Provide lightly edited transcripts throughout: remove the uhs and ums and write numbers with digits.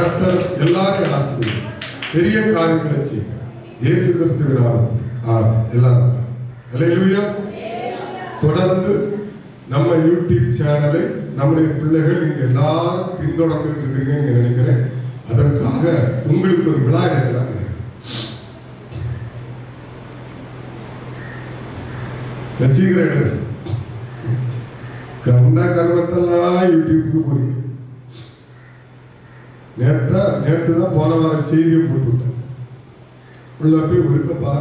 கர்த்தர் எல்லாரையும் ஆசீர்வதிப்பார். பெரிய காரியங்களை செய்யுங்க. இயேசு கிறிஸ்துவினால் எல்லாரும் அல்லேலூயா. தொடர்ந்து நம்ம யூடியூப் சேனலை நம்முடைய பிள்ளைகள் நீங்க எல்லாரும் பின்தொடர்ந்து இருக்கீங்கன்னு நினைக்கிறேன். அதற்காக உங்களுக்கு ஒரு விழா எடுக்கலாம் நினைக்கிறேன். ரசிகர்கள் கண்ட கர்மத்தெல்லாம் யூடியூப்க்கு போறீங்க. நேற்று தான் போன வார செய்தியை போட்டுவிட்டேன். உள்ள போய் ஒருக்கப்பா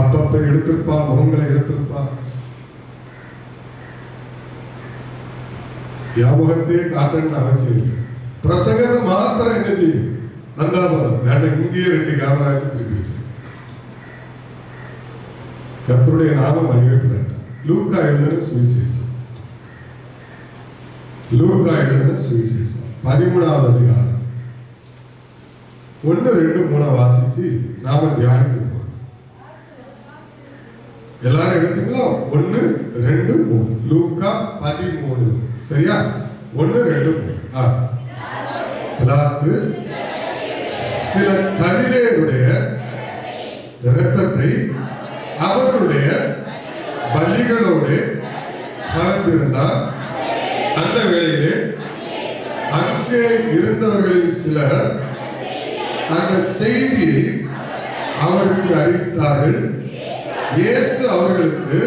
அப்பப்ப எடுத்திருப்பா, முகங்களை எடுத்திருப்பா, யாபகத்தையே காட்டணும்னு அவசியம் இல்லை. பிரசங்கத்தை மாத்திரம் என்ன செய்யும்? வந்தா போதும். வேண்டாம், இங்கேயே 2 கேமரா வச்சு திருப்பி வச்சு கர்த்தருடைய நாமம் மகிமைப்படட்டும். லூக்கா எழுதின சுவிசேஷம், லூக்கா எழுதின சுவிசேஷம் 13வது அதிகாரம் 1, 2, 3 வாசிச்சு நாம தியானிக்க போறோம். எல்லாரும் எடுத்தீங்களா? 1, 2, 3 லூக்கா 13. சரியா? 1, 2, 3. அதாவது சில கலிலேயருடைய இரத்தத்தை அவர்களுடைய பலிகளோடு கலந்திருந்தார். அந்த வேளையிலே அங்கே இருந்தவர்களில் சிலர் அந்த செய்தியை அவருக்கு அறிவித்தார்கள். இயேசு அவர்களுக்கு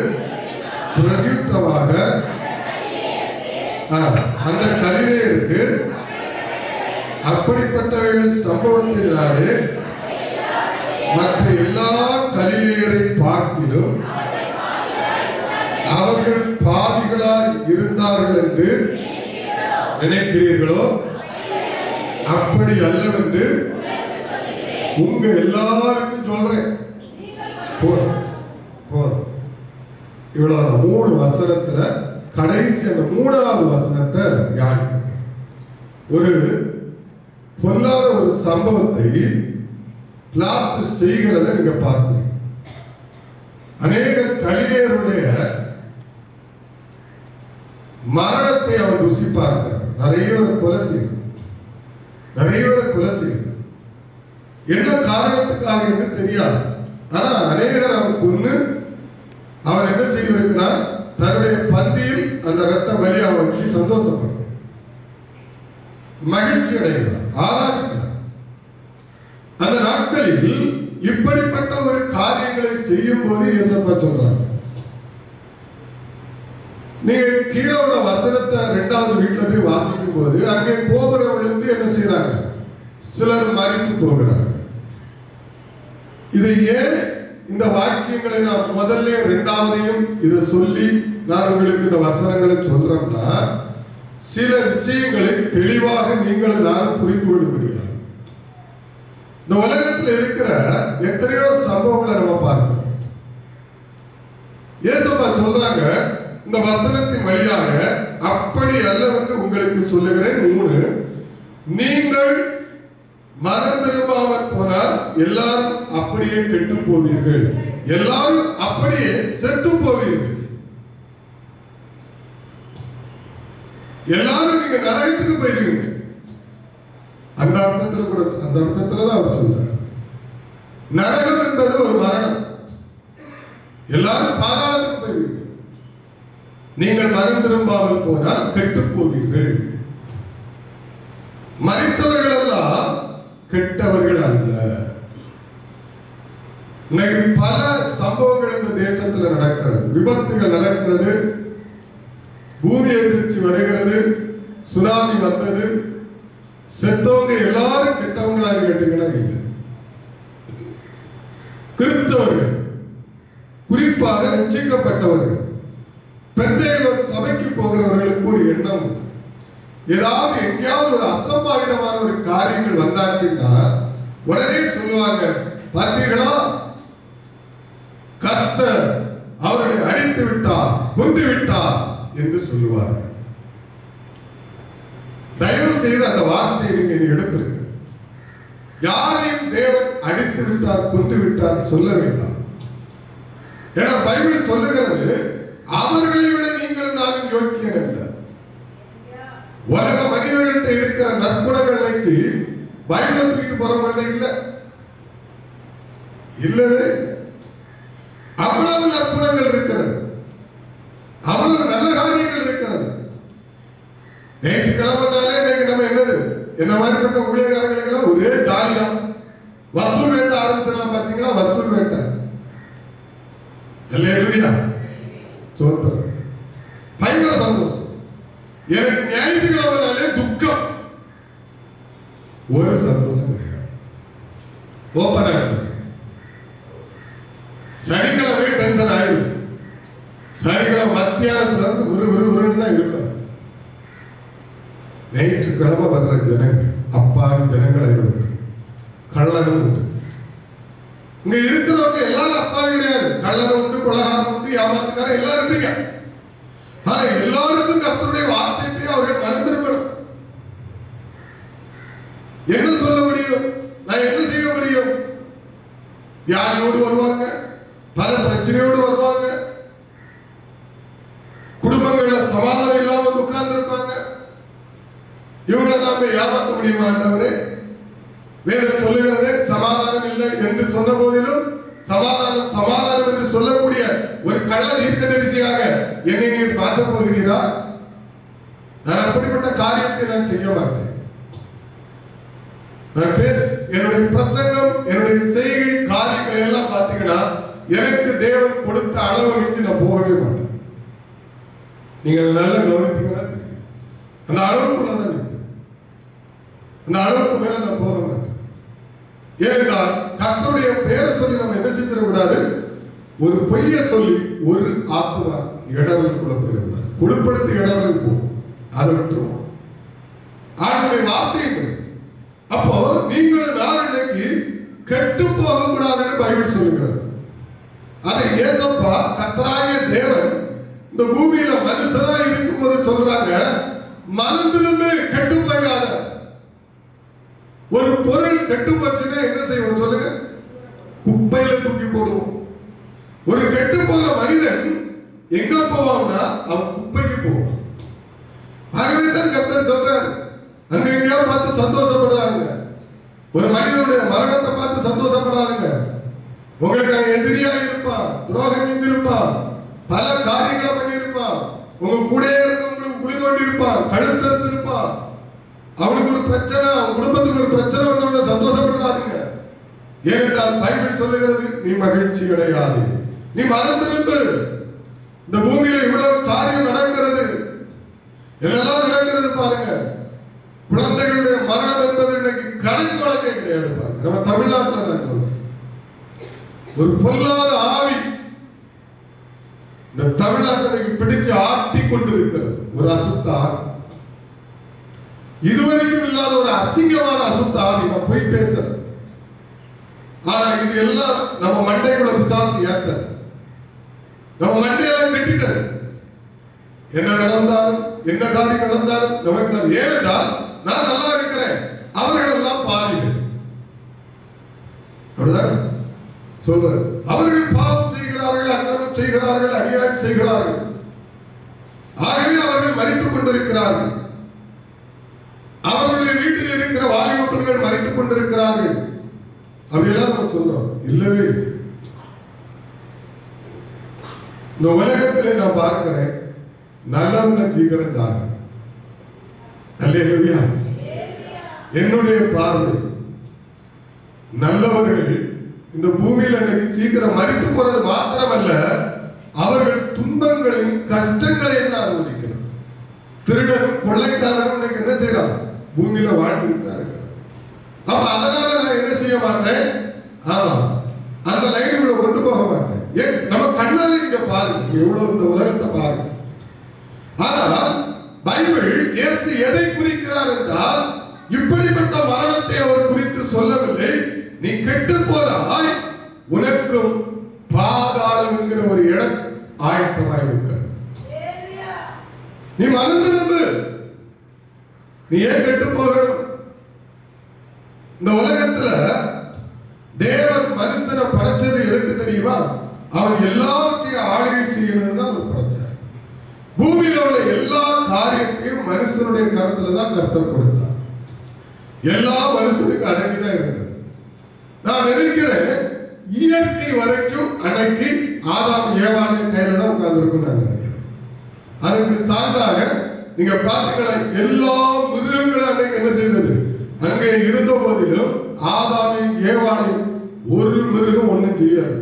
பிரதியுத்தமாக அந்த கலிலேயருக்கு அப்படிப்பட்டவர்கள் சம்பவத்தினாலே மற்ற எல்லா கலிலேயரை பார்க்கிலும் அவர்கள் பாவிகளாய் இருந்தார்கள் என்று நினைக்கிறீர்களோ? அப்படி அல்லவென்று உங்க எல்லாருக்கும் சொல்றேன். இவ்வளவு 3 வசனத்துல கடைசி அந்த 3வது வசனத்தை தியானிக்க. ஒரு பொல்லாத ஒரு சம்பவத்தை பிளாத்து செய்கிறத நீங்க பார்க்கிறீங்க. அநேக கலிலேயருடைய மரணத்தை அவர் ருசி பார்க்கிறார். நிறைய கொலை செய்கிறார், நிறைய கொலை செய்கிறார். என்ன காரணத்துக்காக என்று தெரியாது. ஆனா அநேகர் அவர் கொண்டு அவர் என்ன செய்திருக்கிறார்? தன்னுடைய பந்தியில் அந்த இரத்த பலியை அவர் வச்சு சந்தோஷப்படுறார், மகிழ்ச்சி அடைகிறார், ஆராதிக்கிறார். அந்த நாட்களில் இப்படிப்பட்ட ஒரு காரியங்களை செய்யும் போது இயேசப்பா சொல்றாங்க. நீங்க கீழே உள்ள வசனத்தை 2வது வீட்டுல போய் வாசிக்கும் போது அங்கே கோபுரம் விழுந்து என்ன செய்யறாங்க? சிலர் மறித்து போகிறார்கள். இதை ஏன் இந்த வாக்கியங்களை நான் முதல்ல 2வதையும் இதை சொல்லி நான் உங்களுக்கு இந்த வசனங்களை சொல்றேன்னா, சில விஷயங்களை தெளிவாக நீங்கள் நான் புரிந்து கொள்ள முடியாது. இந்த உலகத்தில் இருக்கிற எத்தனையோ சம்பவங்களை நம்ம பார்க்கிறோம். இயேசுப்பா சொல்றாங்க இந்த வசனத்தின் வழியாக, அப்படி அல்லவென்று உங்களுக்கு சொல்லுகிறேன். 3, நீங்கள் மனம் திரும்பாமல் போனால் எல்லாரும் அப்படியே கெட்டு போவீர்கள், எல்லாரும் அப்படியே செத்து போவீர்கள், எல்லாரும் நீங்க நரகத்துக்கு போயிருவீங்க. அந்த அர்த்தத்துல கூட, அந்த அர்த்தத்துலதான் அவர் சொல்றார். நரகம் என்பது ஒரு மரணம். எல்லாரும் பாதாளத்துக்கு போயிருவீங்க. நீங்கள் மனம் திரும்பாமல் போனால் கெட்டு போவீர்கள். மரித்தவர்கள் எல்லாம் கெட்டவர்கள் அல்ல. பல சம்பவங்கள் இந்த தேசத்தில் நடக்கிறது. விபத்துகள் நடக்கிறது, பூமி எதிர்ச்சி வருகிறது, சுனாமி வந்தது. செத்தவங்க எல்லாரும் கெட்டவங்களாக கேட்டீங்கன்னா இல்லை. கிறிஸ்தவர்கள், குறிப்பாக ரட்சிக்கப்பட்டவர்கள், பெந்தேகோஸ்தே சபைக்கு போகிறவர்களுக்கு ஒரு எண்ணம் உண்டு. ஏதாவது எங்கேயாவது ஒரு அசம்பாவிதமான ஒரு காரியங்கள் வந்தாச்சுன்னா உடனே சொல்லுவாங்க, பார்த்தீர்களா, கர்த்தர் அவர்களை அடித்து விட்டார், கொன்று விட்டார் என்று சொல்லுவார்கள். தயவு செய்து அந்த வார்த்தையை நீங்க எடுத்திருக்க. யாரையும் தேவன் அடித்து விட்டார், கொன்று விட்டார் சொல்ல வேண்டாம். ஏன்னா பைபிள் சொல்லுகிறது, அவர்களை விட நீங்கள் நானும் யோக்கியன் அல்ல. உலக மனிதர்கள்ட்ட இருக்கிற நற்குணங்களுக்கு பைபிள் தூக்கிட்டு போறவங்க இல்ல இல்லவே அவ்வளவு நற்குணங்கள் இருக்கிறது, அவ்வளவு நல்ல காரியங்கள் இருக்கிறது. நேற்று கிளம்பினாலே இன்னைக்கு நம்ம என்னது என்ன மாதிரிப்பட்ட ஊழியக்காரங்களுக்கு எல்லாம் ஒரே ஜாலிதான். வசூல் வேட்ட ஆரம்பிச்சிடலாம் பாத்தீங்களா? வசூல் வேட்ட அல்லேலூயா சோத்திரம், பயங்கர சந்தோஷம். எனக்கு ஞாயிற்றுக்கிழமைனாலே துக்கம், ஒரு சந்தோஷம் கிடையாது. ஓப்பனா இருக்கு. சனிக்கிழமை டென்ஷன் ஆயிடும். சனிக்கிழமை மத்தியானத்துல இருந்து ஒரு தான் இருப்பாங்க. ஞாயிற்றுக்கிழமை வர்ற ஜனங்கள் அப்பாவி ஜனங்கள் உண்டு, கள்ளனும் உண்டு. இங்க இருக்கிறவங்க எல்லாரும் அப்பாவி கிடையாது. கள்ளனும் உண்டு, கொலகாரம் உண்டு, ஏமாத்துக்காரன் எல்லாரும் இருப்பீங்க. ஆனா எல்லாருக்கும் கர்த்தருடைய வார்த்தையை அவர்கள் மறந்திருக்கணும். என்ன சொல்ல முடியும்? நான் என்ன செய்ய முடியும்? யாரோடு வருவாங்க, பல பிரச்சனையோடு வருவாங்க, குடும்பங்கள்ல சமாதானம் இல்லாம உட்கார்ந்து இருப்பாங்க. இவங்களை நாம ஏமாற்ற முடியுமா? ஆண்டவரே, வேதம் சொல்லுகிறது சமாதானம் இல்லை என்று சொன்ன போதிலும் சமாதானம் சமாதானம் என்று சொல்லக்கூடிய ஒரு கள்ள தீர்க்கதரிசியாக என்னை நீர் மாற்றப் போகிறீரா? நான் அப்படிப்பட்ட காரியத்தை நான் செய்ய மாட்டேன். என்னுடைய பிரசங்கம், என்னுடைய செய்கை, காரியங்களை எல்லாம் பார்த்தீங்கன்னா எனக்கு தேவன் கொடுத்த அளவு வைத்து நான் போகவே மாட்டேன். நீங்க நல்லா கவனித்தீங்கன்னா தெரியும். அந்த அளவுக்குள்ளதான் இருக்கு. அந்த அளவுக்கு மேல நான் போக மாட்டேன். ஏனென்றால் கர்த்தருடைய பேரை சொல்லி நம்ம என்ன செஞ்சிடக்கூடாது? ஒரு பொய்ய சொல்லி ஒரு ஆத்மா இடர்களுக்குள்ள போயிடக்கூடாது. குழுப்படுத்தி இடர்களுக்கு போகும், அதை விட்டுருவோம். ஆளுடைய வார்த்தை. அப்போ நீங்கள் நான் இன்னைக்கு கெட்டு போகக்கூடாதுன்னு பைபிள் சொல்லுகிறது. அதை ஏசப்பா கர்த்தராகிய தேவன் இந்த பூமியில மனுஷனா இருக்கும் போது சொல்றாங்க, மனதிலுமே கெட்டு போயிடாத. ஒரு பொருள் கெட்டு போச்சுன்னா என்ன செய்வோம் சொல்லுங்க? குப்பையில தூக்கி போடுவோம். ஒரு கெட்டு போன மனிதன் எங்க போவான்னா அவன் குப்பைக்கு போவான். ஆகவே தான் கர்த்தர் சொல்றாரு, அங்க எங்கேயோ பார்த்து சந்தோஷப்படுறாங்க. ஒரு மனிதனுடைய மரணத்தை பார்த்து சந்தோஷப்படாதுங்க. உங்களுக்கு அவன் எதிரியா இருப்பான், துரோகம் செஞ்சிருப்பான், பல காரியங்களை பண்ணியிருப்பான், உங்க கூட இருந்து உங்களுக்கு குழி தோண்டி இருப்பான், கழுத்து இருப்பான், அவனுக்கு ஒரு பிரச்சனை, அவன் குடும்பத்துக்கு ஒரு பிரச்சனை வந்தவன சந்தோஷப்படுறாதுங்க. ஏனென்றால் பைபிள் சொல்லுகிறது, நீ மகிழ்ச்சி கிடையாது, நீ மனம் திரும்பு. இந்த பூமியில இவ்வளவு காரியம் நடக்கிறது, என்னெல்லாம் நடக்கிறது பாருங்க. குழந்தைகளுடைய மரணம் என்பது இன்னைக்கு கணக்கு வழக்கே கிடையாது பாருங்க. நம்ம தமிழ்நாட்டில் தான் ஒரு பொல்லாத ஆவி இந்த தமிழ்நாட்டை பிடிச்சு ஆட்டி கொண்டிருக்கிறது. ஒரு அசுத்த ஆவி, இதுவரைக்கும் இல்லாத ஒரு அசிங்கமான அசுத்த ஆவி. நம்ம போய் பேசுறோம், ஆனா இது எல்லாம் நம்ம மண்டைக்குள்ள பிசாசு ஏத்த, நம்ம மண்டையெல்லாம் கட்டிட்டது. என்ன நடந்தாலும் என்ன காரியம் நடந்தாலும் நமக்கு அது ஏனென்றால் நான் நல்லா இருக்கிறேன், அவர்கள் எல்லாம் பாவிகள். அப்படிதான் சொல்றாரு. அவர்கள் பாவம் செய்கிறார்கள், அக்கிரமம் செய்கிறார்கள், அநியாயம் செய்கிறார்கள். ஆகவே அவர்கள் மரித்துக் கொண்டிருக்கிறார்கள். அவர்களுடைய வீட்டில் இருக்கிற வாலிபர்கள் மறைத்துக் கொண்டிருக்கிறார்கள். அப்படியெல்லாம் நம்ம சொல்றோம். இல்லவே இல்லை. இந்த உலகத்திலே நான் பார்க்கிறேன், நல்லவங்க ஜீக்கிறதாக. அல்லேலூயா. என்னுடைய பார்வை நல்லவர்கள் இந்த பூமியில் எனக்கு சீக்கிரம் மறித்து போறது மாத்திரமல்ல, அவர்கள் துன்பங்களையும் கஷ்டங்களையும் தான் அனுமதிக்கிறார். திருடனும் கொள்ளைக்காரனும் இன்னைக்கு என்ன செய்யறான்? பூமியில வாழ்ந்துட்டு தான் இருக்கிறான். அப்ப அதனால நான் என்ன செய்ய மாட்டேன்? அந்த லைனுக்குள்ள கொண்டு போக மாட்டேன். நம்ம கண்ணால நீங்க பாருங்க, எவ்வளவு இந்த உலகத்தை பாருங்க. ஆனால் பைபிள் இயேசு எதை குறிக்கிறார் என்றால், இப்படிப்பட்ட மரணத்தை அவர் குறித்து சொல்லவில்லை. நீ கெட்டு போறாய், உனக்கும் பாதாளம் என்கிற ஒரு இடம் ஆயத்தமாக இருக்கிறது. நீ மறந்துருந்து, நீ ஏன் கெட்டு போகணும்? இந்த உலகத்துல தேவன் மனுஷனை படைச்சது எதுக்கு தெரியுமா? அவன் எல்லாத்தையும் ஆளுகை செய்யணும்னு தான் அவர் படைச்சார். பூமியில உள்ள எல்லா காரியத்தையும் மனுஷன் மனுஷனுடைய கரத்துல தான் கர்த்தர் கொடுத்தார். எல்லா மனுஷனுக்கு அடங்கிதான் இருந்தது. நான் நினைக்கிறேன் இயற்கை வரைக்கும் அன்னைக்கு ஆதாம் ஏவாளை கையில தான் உட்கார்ந்து இருக்கும் நான் நினைக்கிறேன். அதுக்கு சார்ந்தாக நீங்க பார்த்தீங்கன்னா எல்லா மிருகங்களும் அன்னைக்கு என்ன செய்தது? அங்கே இருந்த போதிலும் ஆதாமை ஏவாளை ஒரு மிருகம் ஒண்ணும் செய்யாது.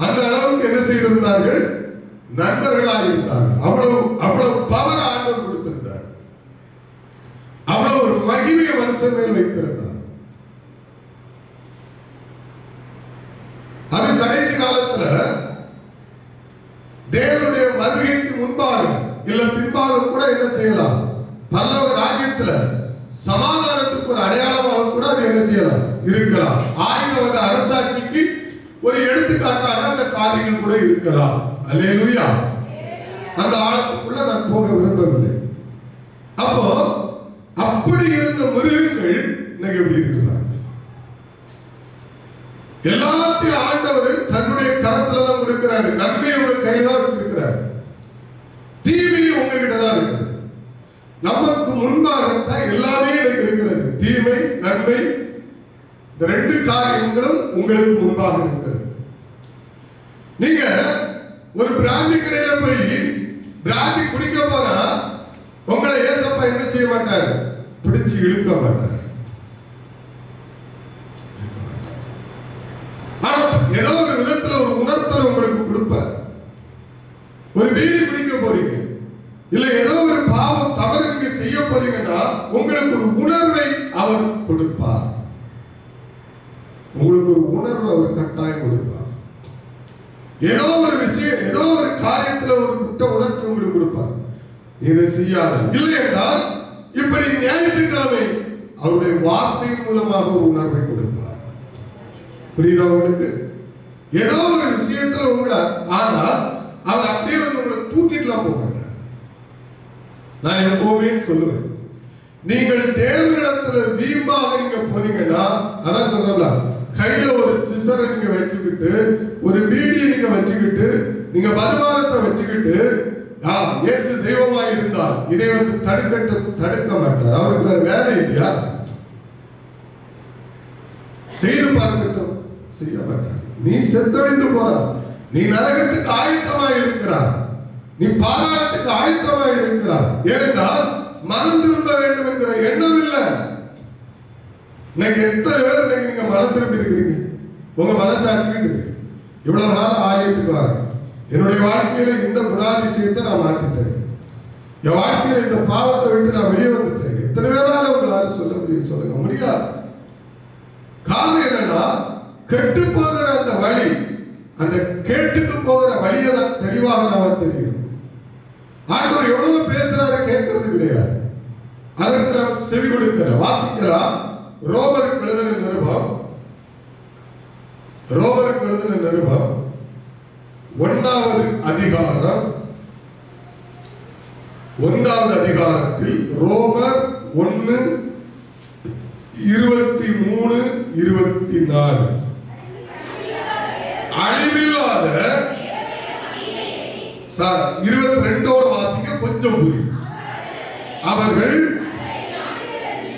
அந்த அளவுக்கு என்ன செய்திருந்தார்கள்? நண்பர்களாக இருந்தார்கள். அவ்வளவு பவர் ஆண்டவர் கொடுத்திருந்தார். அவ்வளவு ஒரு மகிமையை மனுஷன் மேல் வைத்திருந்தார். அது கடைசி காலத்துல தேவனுடைய வருகைக்கு முன்பாக இல்ல பின்பாக கூட என்ன செய்யலாம்? பல்லவ ராஜ்யத்துல சமாதானத்துக்கு ஒரு அடையாளமாக கூட அது என்ன செய்யலாம்? இருக்கலாம். ஆயுத அரசாட்சிக்கு ஒரு எடுத்துக்காட்டாக அந்த காரியங்கள் கூட இருக்கலாம். அல்லேலூயா. அந்த ஆழத்துக்குள்ள நான் போக விரும்பவில்லை. அப்போ அப்படி இருந்த மிருகங்கள் இன்னைக்கு எப்படி இருக்கிறாங்க? எல்லாத்தையும் ஆண்டவர் தன்னுடைய கரத்துல தான் கொடுக்கிறாரு. நன்மையை உங்க கையில தான் வச்சிருக்கிறார். தீமையும் உங்ககிட்ட தான் இருக்குது. நமக்கு முன்பாகத்தான் எல்லாமே எனக்கு இருக்கிறது. தீமை நன்மை இந்த ரெண்டு காரியங்களும் உங்களுக்கு முன்பாக இருக்கிறது. நீங்க ஒரு பிராந்தி கடையில போய் பிராந்தி குடிக்க போனா உங்களை ஏசப்பா என்ன செய்ய மாட்டார்? பிடிச்சு இழுக்க மாட்டார். ஆனா ஏதோ ஒரு விதத்துல ஒரு உணர்த்தல் உங்களுக்கு கொடுப்பார். ஒரு வீடு குடிக்க போறீங்க இல்ல ஏதோ ஒரு பாவம் தவறு நீங்க செய்ய போறீங்கன்னா உங்களுக்கு ஒரு உணர்வை அவர் கொடுப்பார். உங்களுக்கு ஒரு உணர்வை அவர் கட்டாயம் கொடுப்பார். ஏதோ ஒரு விஷயம் ஏதோ ஒரு காரியத்துல ஒரு குற்ற உணர்ச்சி உங்களுக்கு கொடுப்பார். இதை செய்யாத இல்லை என்றால் இப்படி ஞாயிற்றுக்கிழமை அவருடைய வார்த்தையின் மூலமாக ஒரு உணர்வை கொடுப்பார். புரியுதா உங்களுக்கு? ஏதோ ஒரு விஷயத்துல உங்களை ஆனால் அவர் அப்படியே வந்து உங்களை தூக்கிட்டுலாம் போக மாட்டார். நான் எப்பவுமே சொல்லுவேன், நீங்கள் தேவனிடத்துல வீம்பாக நீங்க போனீங்கன்னா அதான் சொல்லலாம், கையில ஒரு சிசரை நீங்க வச்சுக்கிட்டு ஒரு வீடியை நீங்க வச்சுக்கிட்டு நீங்க வருமானத்தை வச்சுக்கிட்டு இயேசு தெய்வமா இருந்தால் இதை வந்து தடுக்க மாட்டார். அவருக்கு வேற வேலை இல்லையா? செய்து பார்க்கட்டும், செய்ய மாட்டார். நீ செத்தொழிந்து போறா, நீ நரகத்துக்கு ஆயத்தமாக இருக்கிறார், நீ பாதாளத்துக்கு ஆயத்தமாக இருக்கிறார். ஏனென்றால் மனம் திரும்ப வேண்டும் என்கிற எண்ணம் இல்லை. இன்னைக்கு எத்தனை பேர் இன்னைக்கு நீங்க மனம் திரும்பி இருக்கிறீங்க? உங்க மனசாட்சிக்கு இவ்வளவு நாள் ஆலயத்துக்கு வரேன், என்னுடைய வாழ்க்கையில இந்த குணாதிசயத்தை நான் மாத்திட்டேன், என் வாழ்க்கையில இந்த பாவத்தை விட்டு நான் வெளியே வந்துட்டேன். எத்தனை பேரால உங்களால சொல்ல முடியும்? சொல்லுங்க முடியாது. காரணம் என்னன்னா, கெட்டு போகிற அந்த வழி, அந்த கேட்டுக்கு போகிற வழியை தான் தெளிவாக நாம தெரியும். ஆண்டவர் எவ்வளவு பேசுறாரு கேட்கறது கிடையாது. அதற்கு நாம் செவி கொடுக்கிற வாசிக்கலாம். ரோமருக்கு எழுதின நிருபம் 1வது அதிகாரம் 1வது அதிகாரத்தில் ரோமர் 1:23-24 அழிவில்லாத 22 வாசிக்க கொஞ்சம் புரியும். அவர்கள்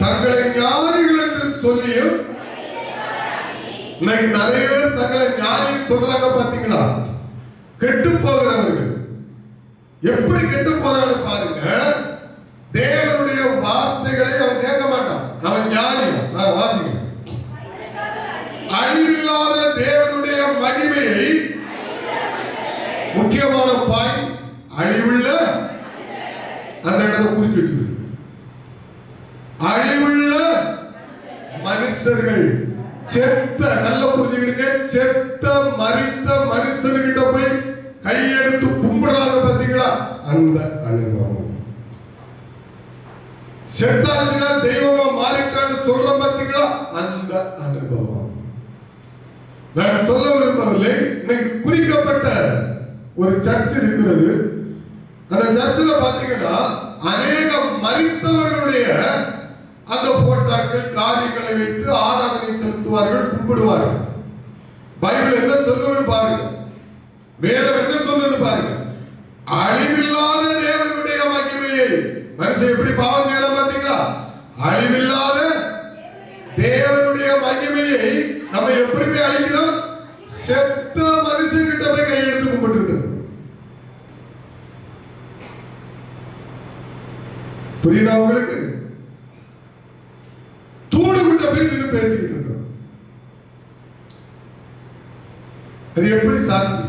தங்களை ஞானிகள் என்று சொல்லியும், இன்னைக்கு நிறைய பேர் தங்களை ஞானி சொல்றாங்க பாத்தீங்களா? கெட்டு போகிறவர்கள் எப்படி கெட்டு போறான்னு பாருங்க. தேவனுடைய வார்த்தைகளை அவன் கேட்க மாட்டான், அவன் ஞானி. வாசிங்க, அழிவில்லாத தேவனுடைய மகிமையை, முக்கியமான பாயிண்ட் அழிவுள்ள, அந்த இடத்தை குறிச்சு வச்சிருக்கு. அழிவுள்ள மனுஷர்கள், செத்த, நல்ல புரிஞ்சுக்கிடுங்க, செத்த மரித்த மனுஷர்கிட்ட போய் கையெடுத்து கும்பிடுறாங்க பாத்தீங்களா? அந்த அனுபவம். செத்தாச்சுன்னா தெய்வமா மாறிட்டான்னு சொல்றோம் பாத்தீங்களா? அந்த அனுபவம். நான் சொல்ல விரும்பவில்லை. இன்னைக்கு குறிக்கப்பட்ட ஒரு சர்ச் இருக்கிறது. அந்த சர்ச்சில் பாத்தீங்கன்னா அநேக மரித்தவர்களுடைய அந்த போட்டாக்கள் காரியங்களை வைத்து ஆராதனை செலுத்துவார்கள், கும்பிடுவார்கள். பைபிள் என்ன சொல்லுவது பாருங்க, வேதம் என்ன சொல்லுது பாருங்க. அழிவில்லாத தேவனுடைய மகிமையை. மனுஷன் எப்படி பாவம் செய்யலாம் பாத்தீங்களா? அழிவில்லாத தேவனுடைய மகிமையை நம்ம எப்படி போய் அழிக்கிறோம்? செத்த மனுஷன்கிட்ட போய் கையெடுத்து கும்பிட்டு. புரியுதா உங்களுக்கு? தூடு கிட்ட போய் நின்று பேசிக்கிட்டு இருக்கிறோம். அது எப்படி சாத்தி?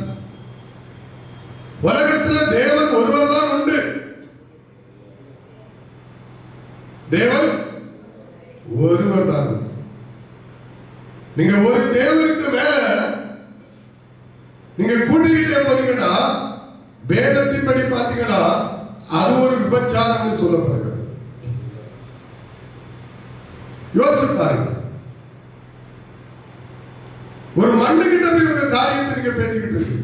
உலகத்தில் தேவன் ஒருவர் தான் உண்டு. தேவன் ஒருவர் தான். நீங்க ஒரு தேவனுக்கு மேல நீங்க கூட்டிக்கிட்டே போனீங்கன்னா, வேதத்தின்படி பாத்தீங்கன்னா அது ஒரு விபச்சாரம் சொல்லப்படுகிறது. யோசிச்சு பாருங்க. ஒரு மண்ணு கிட்ட போய் உங்க காரியத்தை நீங்க பேசிக்கிட்டு இருக்கீங்க.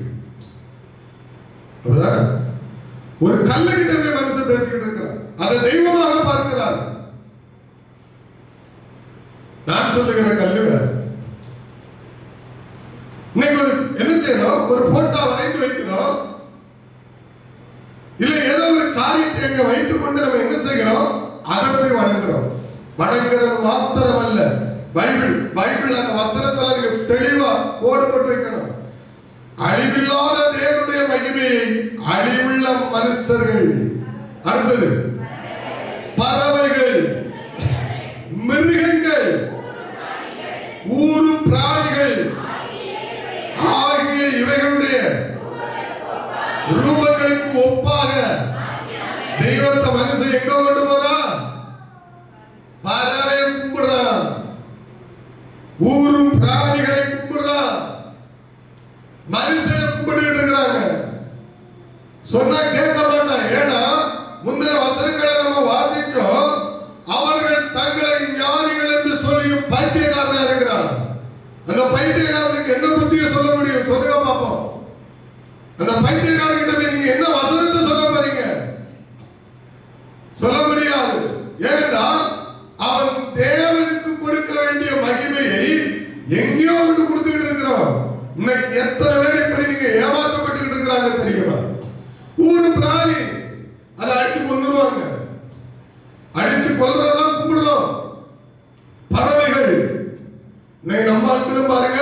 ஒரு கல்ல கிட்ட போய் மனுஷன் பேசிக்கிட்டு இருக்கிறார். அதை தெய்வமாக பார்க்கிறார். நான் சொல்லுகிற கல்லு வேற. இன்னைக்கு ஒரு என்ன செய்யணும்? ஒரு போட்டோ வரைந்து வைக்கணும். இல்ல ஏதோ ஒரு காரியத்தை எங்க வைத்துக் கொண்டு நம்ம என்ன செய்கிறோம்? அதை போய் வணங்குறோம். வணங்குறது மாத்திரம் அல்ல, பைபிள் அந்த வசனத்துல நீங்க தெளிவா போடு போட்டு வைக்கணும். அழிவில்லாத தேவனுடைய மகிமையை அழிவுள்ள மனுஷர்கள், அடுத்தது பறவைகள், மிருகங்கள், ஊரும் பிராணிகள் ஆகிய இவைகளுடைய ரூபங்களுக்கு ஒப்பாக தெய்வத்தை மனுஷன் எங்க கொண்டு போறான்? பறவை கும்பிடுறான், ஊரும் பிராணிகளை கும்பிடுறான், மனுஷனை கும்பிட்டு இருக்கிறாங்க. சொன்னா கேட்க மாட்டான். ஏன்னா முந்தின வசனங்களை நம்ம வாசிச்சோம். அவர்கள் தங்களை ஞானிகள் என்று சொல்லியும் பைத்தியக்காரனா இருக்கிறார். அந்த பைத்தியக்காரனுக்கு என்ன புத்தியை சொல்ல முடியும்? சொல்லுங்க பாப்போம். அந்த பைத்தியக்காரர்கிட்ட நீங்க என்ன வசனத்தை சொல்ல போறீங்க? சொல்ல முடியாது. ஏனென்றால் அவன் தேவனுக்கு கொடுக்க வேண்டிய மகிமையை எங்கேயோ கொண்டு கொடுத்துக்கிட்டு இருக்கிறோம். இன்னைக்கு எத்தனை பேர் இப்படி நீங்க ஏமாற்றப்பட்டு இருக்கிறாங்க தெரியுமா? ஊரு பிராணி அதை அடிச்சு கொண்டுருவாங்க. அடிச்சு கொல்றதான் கும்பிடுறோம். பறவைகள் இன்னைக்கு நம்ம ஆட்களும் பாருங்க,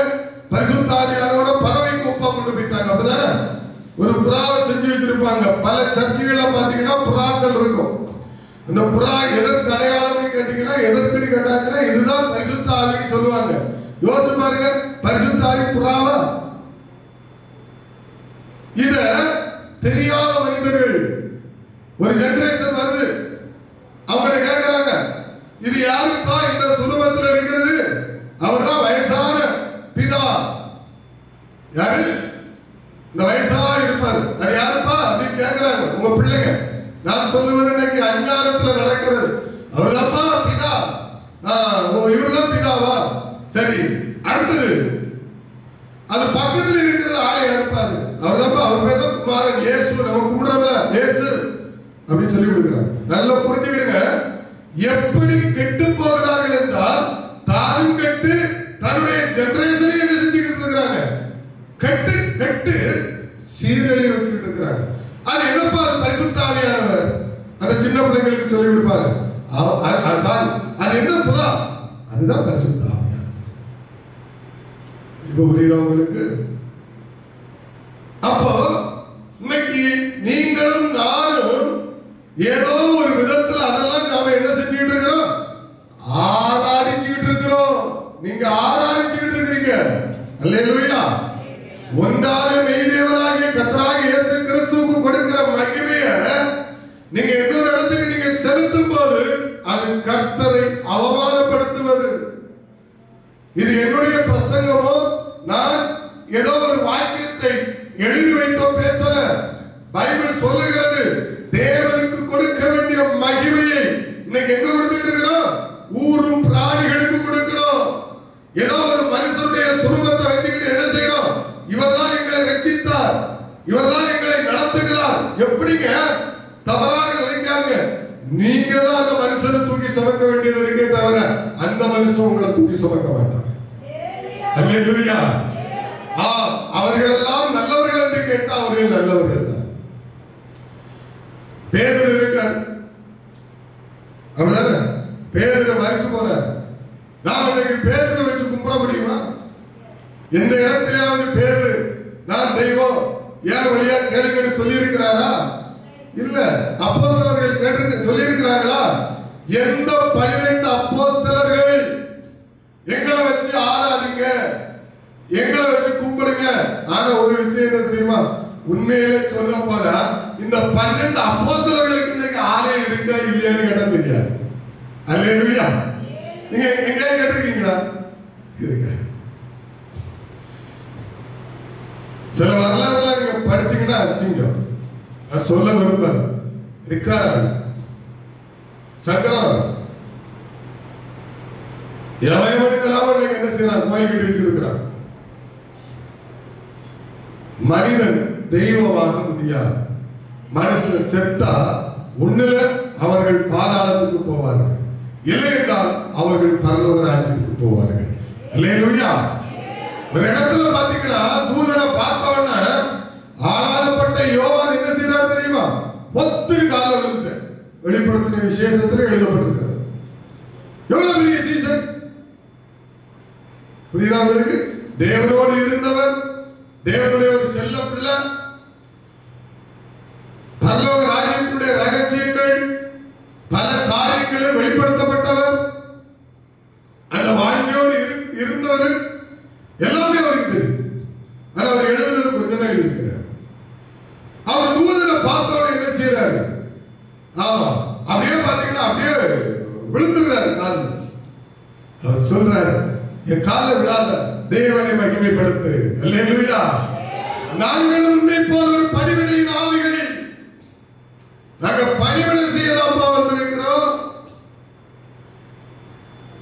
பரிசுத்த ஆவியானவரை பறவைக்கு ஒப்பா கொண்டு போயிட்டாங்க. அப்படிதானே? ஒரு புறாவை செஞ்சு வச்சிருப்பாங்க. பல சர்ச்சைகள்ல பாத்தீங்கன்னா புறாக்கள் இருக்கும். இந்த புறா எதற்கு அடையாளம்னு கேட்டீங்கன்னா, எதற்கு கேட்டாச்சுன்னா இதுதான் பரிசுத்த ஆவின்னு சொல்லுவாங்க. யோசிச்சு பாருங்க, பரிசுத்த ஆவி புறாவா? இத தெரியாத மனிதர்கள் ஒரு ஜெனரேஷன் வருது. அவங்க கேட்கிறாங்க, இது யாருப்பா இந்த சுலபத்தில் இருக்கிறது? அவர்தான் வயசான பிதா. யாரு இந்த வயசா இருப்பாரு? அது யாருப்பா அப்படின்னு கேட்கிறாங்க. உங்க பிள்ளைங்க. நான் சொல்லுவது இன்னைக்கு அஞ்ஞானத்துல நடக்கிறது. அவர்தான்ப்பா பிதா. இவர்தான் பிதாவா? சரி, அடுத்தது அது பக்கத்தில் இருக்கிறது ஆளை இருப்பாரு. அவர்தான்ப்பா, அவர் பேர் தான் குமாரன் இயேசு. நம்ம கும்பிடுறோம்ல இயேசு அப்படின்னு சொல்லி கொடுக்குறாங்க. நல்லா புரிஞ்சுக்கிடுங்க. எப்படி கெட்டு போகிறார்கள் என்றால், தானும் கெட்டு தன்னுடைய ஜெனரேஷனை என்ன செஞ்சுக்கிட்டு இருக்கிறாங்க? கெட்டு கெட்டு சீரழிய வச்சுக்கிட்டு இருக்கிறாங்க. அது என்னப்பா? பரிசுத்த ஆவியானவர் அந்த சின்ன பிள்ளைங்களுக்கு சொல்லி கொடுப்பாரு. அது என்ன புறா? அதுதான் பரிசுத்த ஆவியானவர். இப்ப புரியுதா உங்களுக்கு? அப்போ இன்னைக்கு நீங்களும் நானும் ஏதோ ஒரு விதத்துல அதெல்லாம் நாம என்ன செஞ்சுக்கிட்டு இருக்கிறோம்? ஆராதிச்சுக்கிட்டு இருக்கிறோம். நீங்க ஆராதிச்சுக்கிட்டு இருக்கிறீங்க. அல்லேலூயா. ஒன்றான மெய்தேவனாகிய கர்த்தராகிய இயேசு கிறிஸ்துவுக்கு கொடுக்கிற மகிமையை நீங்க இன்னொரு இடத்துக்கு நீங்க செலுத்தும் போது அது கர்த்தரை அவமானப்படுத்துவது. இது என்னுடைய பிரசங்கமோ, நான் ஏதோ ஒரு வாக்கியத்தை எழுதி வைத்தோ பேசல. பைபிள் சொல்லுகிறது, தேவனுக்கு கொடுக்க வேண்டிய மகிமையை இன்னைக்கு எங்க கொடுத்துட்டு இருக்கிறோம்? ஊரும் பிராணிகளுக்கு கொடுக்கிறோம். ஏதோ ஒரு மனுஷனுடைய சுரூபத்தை வச்சுக்கிட்டு என்ன செய்யறோம்? இவர்தான் எங்களை ரட்சித்தார், இவர்தான் எங்களை நடத்துகிறார். எப்படிங்க? தவறாக நினைக்காங்க. நீங்க தான் அந்த மனுஷனை தூக்கி சுமக்க வேண்டியது இருக்கே தவிர அந்த மனுஷன் உங்களை தூக்கி சுமக்க மாட்டான். அவர்கள் எல்லாம் நல்லவர்கள் என்று கேட்டால் அவர்கள் நல்லவர்கள் தான். பேதுரு இருக்கார், அப்படிதானே? பேதுரு மரிச்சு போனார். நான் இன்னைக்கு பேதுரு வச்சு கும்பிட முடியுமா? எந்த இடத்திலேயாவது பேதுரு நான் தெய்வம் ஏன் வழியா கேளுங்கன்னு சொல்லி இருக்கிறாரா? இல்ல. அப்போஸ்தலர்கள் கேட்டு சொல்லி இருக்கிறாங்களா? எந்த 12 அப்போஸ்தலர்கள் எங்களை வச்சு ஆராதிங்க, எங்களை வச்சு கும்பிடுங்க. ஆனா ஒரு விஷயம் என்ன தெரியுமா? உண்மையிலே சொல்ல போனா இந்த 12 அப்போஸ்தலர்களுக்கு இன்னைக்கு ஆலயம் இருக்கா இல்லையான்னு கேட்டா தெரியாது. அல்லேலூயா. நீங்க எங்க கேட்டிருக்கீங்களா? இருக்க. சில வரலாறுலாம் நீங்க படிச்சீங்கன்னா அசிங்கம், அது சொல்ல விரும்பாது, இருக்காது, சங்கடம். எவன் என்ன செய்யறான்? கோயில் கட்டி வச்சிருக்கிறான். மனிதன் தெய்வமாக முடியாது. மனுஷன் செத்தா ஒண்ணுல அவர்கள் பாதாளத்துக்கு போவார்கள், இல்லை என்றால் அவர்கள் பரலோக ராஜ்யத்துக்கு போவார்கள். அல்லேலூயா. ஒரு இடத்துல பாத்தீங்கன்னா தூதரை பார்த்த உடனே ஆளானப்பட்ட யோவான் என்ன செய்யறாரு தெரியுமா? ஒத்துக்கு கால விழுந்து வெளிப்படுத்தின விசேஷத்துல எழுதப்பட்டிருக்கிறது. எவ்வளவு பெரிய சீசன் புரியுதா உங்களுக்கு? தேவனோடு இருந்தவர், தேவனுடைய ஒரு செல்ல பிள்ளை, பரலோக ராஜ்யத்தினுடைய ரகசியங்கள் பல காரியங்களை வெளிப்படுத்தப்பட்டவர், அந்த வாங்கியோடு இருந்தவர், எல்லாமே அவருக்கு தெரியும். ஆனா அவர் எழுதுறது கொஞ்சம் தான் இருக்கிறார். அவர் தூதரை பார்த்தோட என்ன செய்யறாரு? ஆமா, அப்படியே பாத்தீங்கன்னா அப்படியே விழுந்துகிறாரு காலில். அவர் சொல்றாரு, என் காலில் விழாத, தேவனை மகிமைப்படுத்து. அல்லேலூயா. நாங்களும் உன்னை போல ஒரு பணிவிடையின் ஆவிகள், நாங்க பணிவிடை செய்யலாம் வந்திருக்கிறோம்.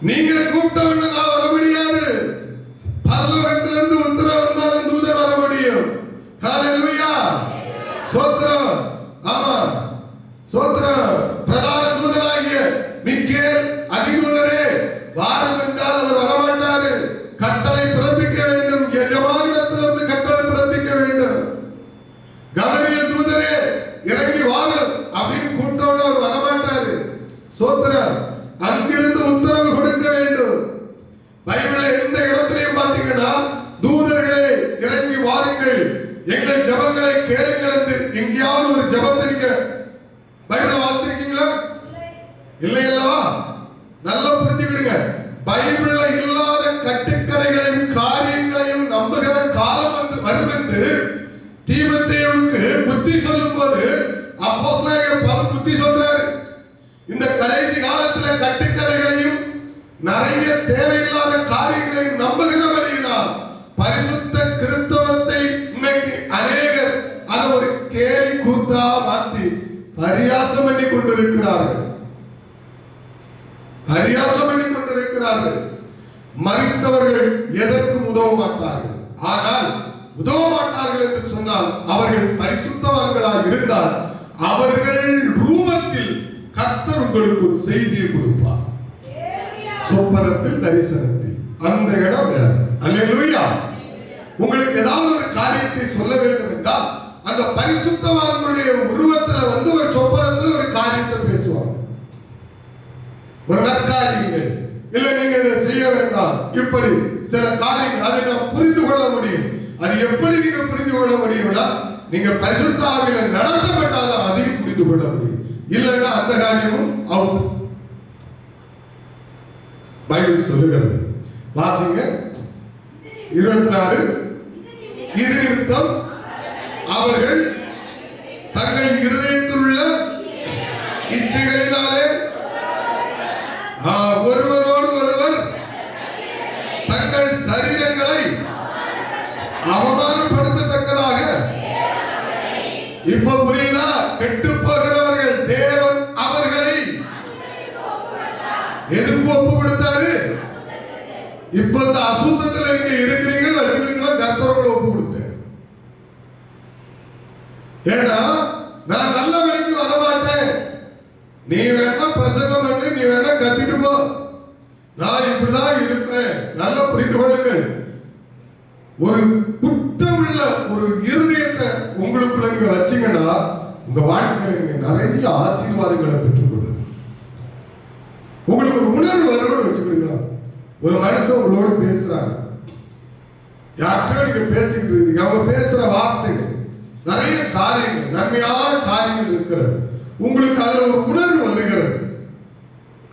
நீங்க கூப்பிட்டவன நான் வர முடியாது. பரலோகத்திலிருந்து உத்தரவு வந்தாலும் தூதன் வர முடியும். ஹல்லேலூயா. ஸ்தோத்திரம். ஆமா, ஸ்தோத்திரம். பிரதான தூதனாகிய மிக்கேல் அதிதூதரே வாரும் என்றால் அவர் வரமாட்டாரு. கட்டளை பிறப்பிக்க வேண்டும், எஜமானிடத்திலிருந்து கட்டளை பிறப்பிக்க வேண்டும். கபரியேல் தூதரே இறங்கி வாரும் அப்படின்னு கூப்பிட்டோன்னு அவர் வரமாட்டாரு. ஸ்தோத்திரம். அங்கிருந்து உத்தரவு கொடுக்க வேண்டும். பைபிள்ல எந்த இடத்திலையும் பாத்தீங்கன்னா தூதர்களே இறங்கி வாருங்கள், எங்கள் ஜெபங்களை கேளுங்கள் என்று எங்கேயாவது ஒரு ஜெபத்தை நீங்க பைபிள்ல வாசிச்சிருக்கீங்களா? இல்லை அல்லவா? நல்லா புரிஞ்சுக்கிடுங்க. பைபிள்ல இல்லாத கட்டுக்கதைகளையும் காரியங்களையும் நம்புகிற காலம் வந்து வரும் என்று தீமோத்தேயுவுக்கு புத்தி சொல்லும் போது அப்போஸ்தலர் பவுல் புத்தி சொல்றாரு. இந்த கடைசி காலத்துல கட்டுக்கதைகளையும் நிறைய தேவையில்லாத காரியங்களையும் நம்புகிறபடியினால் பரிசுத்த கிறிஸ்தவத்தை இன்னைக்கு அநேகர் அதை ஒரு கேலி கூத்தா மாற்றி பரியாசம் பண்ணி கொண்டிருக்கிறார்கள். பரியாசம் பண்ணி கொண்டிருக்கிறார்கள். மரித்தவர்கள் எதற்கும் உதவ மாட்டார்கள். ஆனால் உதவ மாட்டார்கள் என்று சொன்னால் அவர்கள் பரிசுத்தவான்களாக இருந்தால் அவர்கள் ரூபத்தில் கர்த்தர் உங்களுக்கு ஒரு செய்தியை கொடுப்பார். சொப்பனத்தில், தரிசனத்தில். அந்த இடம் வேற. அல்லேலூயா. உங்களுக்கு ஏதாவது ஒரு காரியத்தை சொல்ல வேண்டும் என்றால் அந்த பரிசுத்தவான்களுடைய உருவத்துல வந்து ஒரு சொப்பனத்தில் ஒரு காரியத்தை பேசுவாங்க. ஒரு நற்காரியங்கள், இல்ல நீங்க இதை செய்ய வேண்டாம், இப்படி சில காரியங்கள், அதை நாம் புரிந்து கொள்ள முடியும். அது எப்படி நீங்க புரிந்து கொள்ள முடியும்னா நீங்க பரிசுத்த ஆவியில நடத்தப்பட்டாலும் அதையும் புரிந்து கொள்ள முடியும். இல்லைன்னா அந்த காரியமும் அவுட். பைபிள் சொல்லுகிறது. வாசிங்க 24. இது நிமித்தம் அவர்கள் தங்கள் இருதயத்தில் உள்ள இச்சைகளினாலே ஒருவரோடு ஒருவர் தங்கள் சரீரங்களை அவமானப்படுத்தத்தக்கதாக, இப்ப புரியுதா? கெட்டு போகிறவர்கள் தேவன் அவர்களை எதுக்கு ஒப்பு கொடுத்தாரு? இப்ப இந்த அசுத்தத்துல நீங்க இருக்கிறீங்கன்னு வச்சுக்கிறீங்களா? கர்த்தரோட ஒப்பு கொடுத்தாரு. ஏன்னா நான் நல்ல வழிக்கு வரமாட்டேன், நீ வேணா பிரசங்கம் பண்ணு, நீ வேணா கத்திட்டு போ, நான் இப்படிதான் இருப்பேன். நல்லா புரிந்து கொள்ளுங்கள். ஒரு குற்றமுள்ள ஒரு இருதயத்தை உங்களுக்குள்ள நீங்க வச்சீங்கன்னா உங்க வாழ்க்கையில நீங்க நிறைய ஆசீர்வாதங்களை பெற்றுக்கொள்ளுங்க. உங்களுக்கு ஒரு உணர்வு வரணும்னு வச்சுக்கிடுங்களா. ஒரு மனுஷன் உங்களோட பேசுறாங்க, யார்கிட்டயோ நீங்க பேசிக்கிட்டு இருக்கீங்க, அவங்க பேசுற வார்த்தைகள் நிறைய காரியங்கள், நன்மையான காரியங்கள் இருக்கிறது. உங்களுக்கு அதுல ஒரு உணர்வு வருகிறது.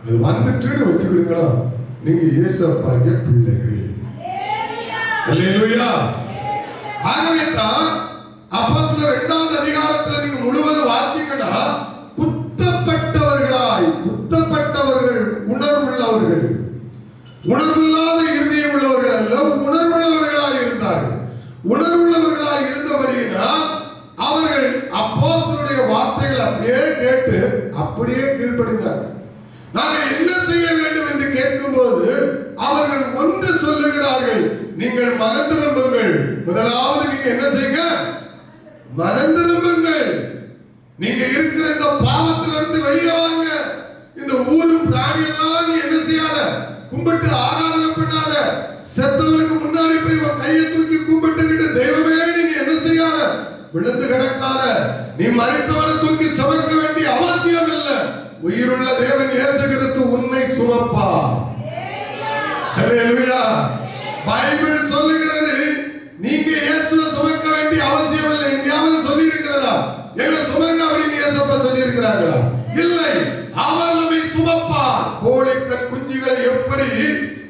அது வந்துட்டு வச்சுக்கிடுங்களா, நீங்க இயேசுவின் பிள்ளைகள். அல்லேலூயா. ஆகவே தான் அப்போஸ்தலர் 2வது அதிகாரத்துல நீங்க முழுவதும் வாசிக்கனா, குத்தப்பட்டவர்களாய், குத்தப்பட்டவர்கள் உணர்வுள்ளவர்கள், உணர்வில்லாத இருதயம் உள்ளவர்கள் அல்ல, உணர்வுள்ளவர்களாய் இருந்தார்கள். உணர்வுள்ளவர்களாய் இருந்தபடியினால் அவர்கள் அப்போஸ்தலருடைய வார்த்தைகள் அப்படியே கேட்டு அப்படியே கீழ்ப்படிந்தார்கள். நாங்கள் என்ன செய்ய வேண்டும் என்று கேட்கும்போது அவர்கள் ஒன்று சொல்லுகிறார்கள், நீங்கள் மனம் திரும்புங்கள். முதலாவது நீங்க என்ன செய்யுங்க? மனம் திரும்புங்கள். நீங்க இருக்கிற இந்த பாவத்திலிருந்து வெளியே வாங்க. இந்த ஊரும் பிராணி எல்லாம் நீ என்ன செய்யாத, கும்பிட்டு ஆராதனை பண்ணாத. செத்தவனுக்கு முன்னாடி போய் கையை தூக்கி கும்பிட்டுக்கிட்டு தெய்வமே நீங்க என்ன செய்யாத, விழுந்து கிடக்காத. நீ மரித்தவனை தூக்கி சுமக்க வேண்டிய அவசியம் இல்லை. உயிருள்ள தேவன் இயேசு கிறிஸ்து உன்னை சுமப்பார். அல்லேலூயா. பைபிள் சொல்லுகிறது, நீங்க இயேசுவை சுமக்க வேண்டிய அவசியம் இல்லை. எங்கேயாவது சொல்லி இருக்கிறதா? எங்க சுமங்க அப்படின்னு இயேசுப்பா சொல்லி இருக்கிறார்களா? இல்லை. அவர் நம்மை சுமப்பார். கோழி தன் குஞ்சுகளை எப்படி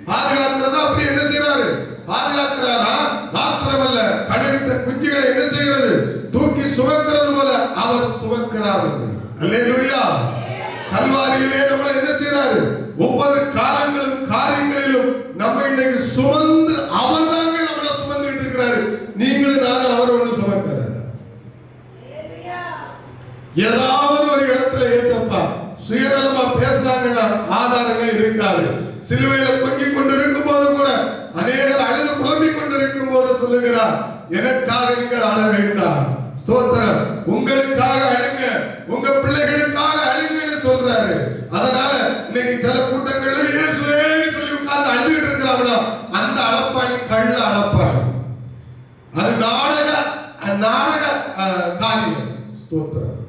பாதுகாக்கிறதா அப்படி என்ன செய்யறாரு? பாதுகாக்கிறாரா? மாத்திரமல்ல, கழுகு தன் குஞ்சுகளை என்ன செய்கிறது? தூக்கி சுமக்கிறது போல அவர் சுமக்கிறார். அல்லேலூயா. கல்வாரியிலே நம்மளை என்ன செய்யறாரு? ஒவ்வொரு காலங்களும் காரியங்களிலும் நம்ம இன்னைக்கு சுமந்து அவர் தாங்க நம்மளை சுமந்துட்டு இருக்கிறாரு. நீங்களும் நானும் அவர் ஒண்ணு சுமக்கிறாரு. ஏதாவது ஒரு இடத்துல ஏற்றப்பா சுயநலமா பேசுறாங்கன்னா ஆதாரங்கள் இருக்காது. சிலுவையில தொங்கிக் கொண்டு இருக்கும் போது கூட அநேகர் அழுது புலம்பிக் கொண்டு இருக்கும் போது சொல்லுகிறார், எனக்காக நீங்கள் அழ வேண்டாம், ஸ்தோத்திரம், உங்களுக்காக அழுங்க, உங்க பிள்ளைகளுக்காக அழுங்கன்னு சொல்றாரு. அதனால இன்னைக்கு சில கூட்டங்கள்ல இயேசுவேன்னு சொல்லி உட்கார்ந்து அழுதுகிட்டு இருக்கிறாங்களா, அந்த அளப்பாணி கள்ள அளப்பாணி. அது நாடக காரியம். ஸ்தோத்திரம்.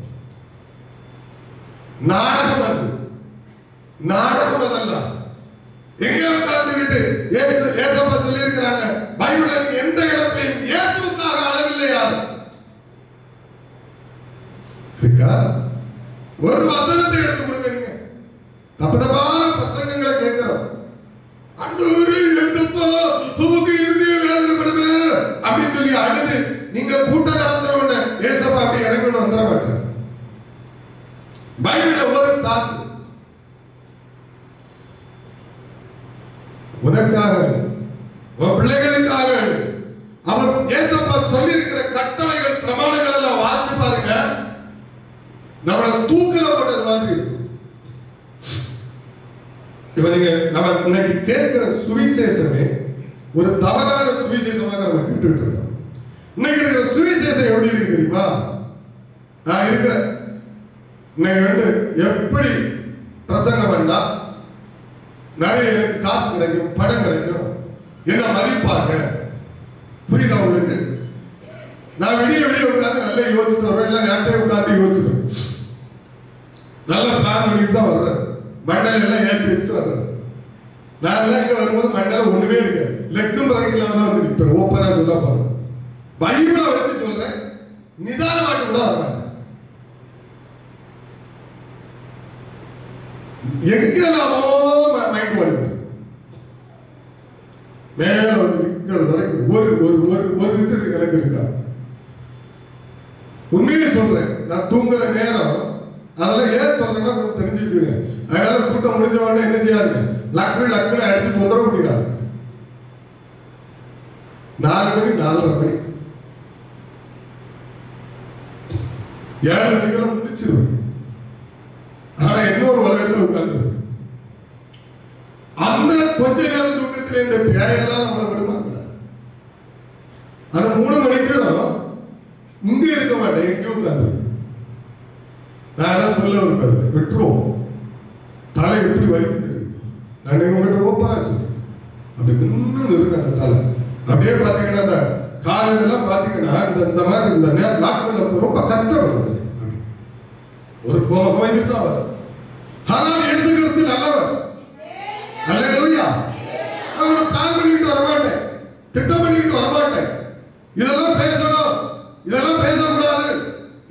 நாடகம் அது, நாடகம் அதல்ல. எங்க உட்கார்ந்துகிட்டு ஏசப்பா சொல்லி இருக்கிறாங்க பைபிள்ல, எந்த இடத்திலையும் இயேசுவுக்காக அளவில்லை யாரு இருக்கா? ஒரு வசனத்தை எடுத்து கொடுங்க. நீங்க தப்பு தப்பான பிரசங்கங்களை கேட்கிறோம். அண்டோரு ஏசப்பா உமக்கு இருதய வேதனை படுமே அப்படின்னு சொல்லி அழுது நீங்க கூட்டம் நடத்துறவங்க ஏசப்பா அப்படி இறங்கணும் வந்துட மாட்டார். பைபிள்ல ஒரு சாக்கு உனக்காக, உன் பிள்ளைகளுக்காக அவர் ஏசப்பா சொல்லி இருக்கிற கட்டளைகள் பிரமாணங்கள் எல்லாம் வாசி பாருங்க. நம்மளை தூக்கில போட்டது மாதிரி இருக்கும். இவனுங்க நம்ம இன்னைக்கு கேட்கிற சுவிசேஷமே ஒரு தவறான சுவிசேஷமாக நம்ம கேட்டுட்டு இருக்கோம். இன்னைக்கு இருக்கிற சுவிசேஷம் எப்படி இருக்கு தெரியுமா? நான் இருக்கிறேன் இன்னைக்கு எப்படி பிரசங்கம் வேண்டா, நிறைய எனக்கு காசு கிடைக்கும், பணம் கிடைக்கும், என்ன மதிப்பாங்க, புரியுதா உங்களுக்கு? நான் விடிய உட்காந்து நல்லா யோசிச்சுட்டு வருவேன், இல்லை நேரத்தை உட்காந்து யோசிச்சுவேன். நல்ல பிளான் பண்ணிட்டு தான் வர்றேன். மண்டல எல்லாம் ஏற்றி வச்சுட்டு வர்றேன். நான் எல்லாம் இங்க வரும்போது மண்டல ஒண்ணுமே இருக்காது, லெக்கும் பிறகு தான் வந்து நிற்பேன். ஓப்பனா சொல்ல போறேன், பைபிளை வச்சு சொல்றேன், நிதானமாட்டு கூட வர மாட்டேன். எங்கெல்லாமோ மைண்ட் வாடி மேல வந்து நிக்கிறது வரைக்கும் ஒரு ஒரு ஒரு ஒரு இது எனக்கு இருக்கா? உண்மையை சொல்றேன். நான் தூங்குற நேரம் அதெல்லாம் ஏன் சொல்றேன்னா கொஞ்சம் தெரிஞ்சுக்கிறேன். அதனால கூட்டம் முடிஞ்ச உடனே என்ன செய்யாது, லக்குன்னு அடிச்சு தொந்தரவு பண்ணிடாது. 4 மணி 4:30 மணி 7 மணிக்கெல்லாம் முடிச்சிருவேன். ஆனா இன்னொரு உலகத்தில் உட்கார்ந்து அந்த கொஞ்ச நேரம் தூக்கத்தில் இந்த பேரெல்லாம் நம்மளை விடுமா கூடாது. ஆனா 3 மணிக்கும் இங்க இருக்க மாட்டேன், எங்கேயும் உட்கார்ந்து. நான் சொல்ல ஒரு கருத்து விட்டுருவோம். தலை எப்படி வலிக்கு தெரியும்? நான் உங்ககிட்ட ஓப்பனா சொல்றேன், அப்படி இன்னும் இருக்கு அந்த தலை. அப்படியே பாத்தீங்கன்னா அந்த காலங்கள்லாம் பாத்தீங்கன்னா இந்த மாதிரி இந்த நாட்கள்ல ரொம்ப கஷ்டப்படுறது. ஒரு கோபம் வந்துட்டு தான் வரும். ஆனால் இயேசு கிறிஸ்து நல்லவர். அல்லேலூயா. நான் பிளான் பண்ணிட்டு வர மாட்டேன், திட்டம் பண்ணிட்டு வர மாட்டேன். இதெல்லாம் பேசணும், இதெல்லாம் பேசக்கூடாது,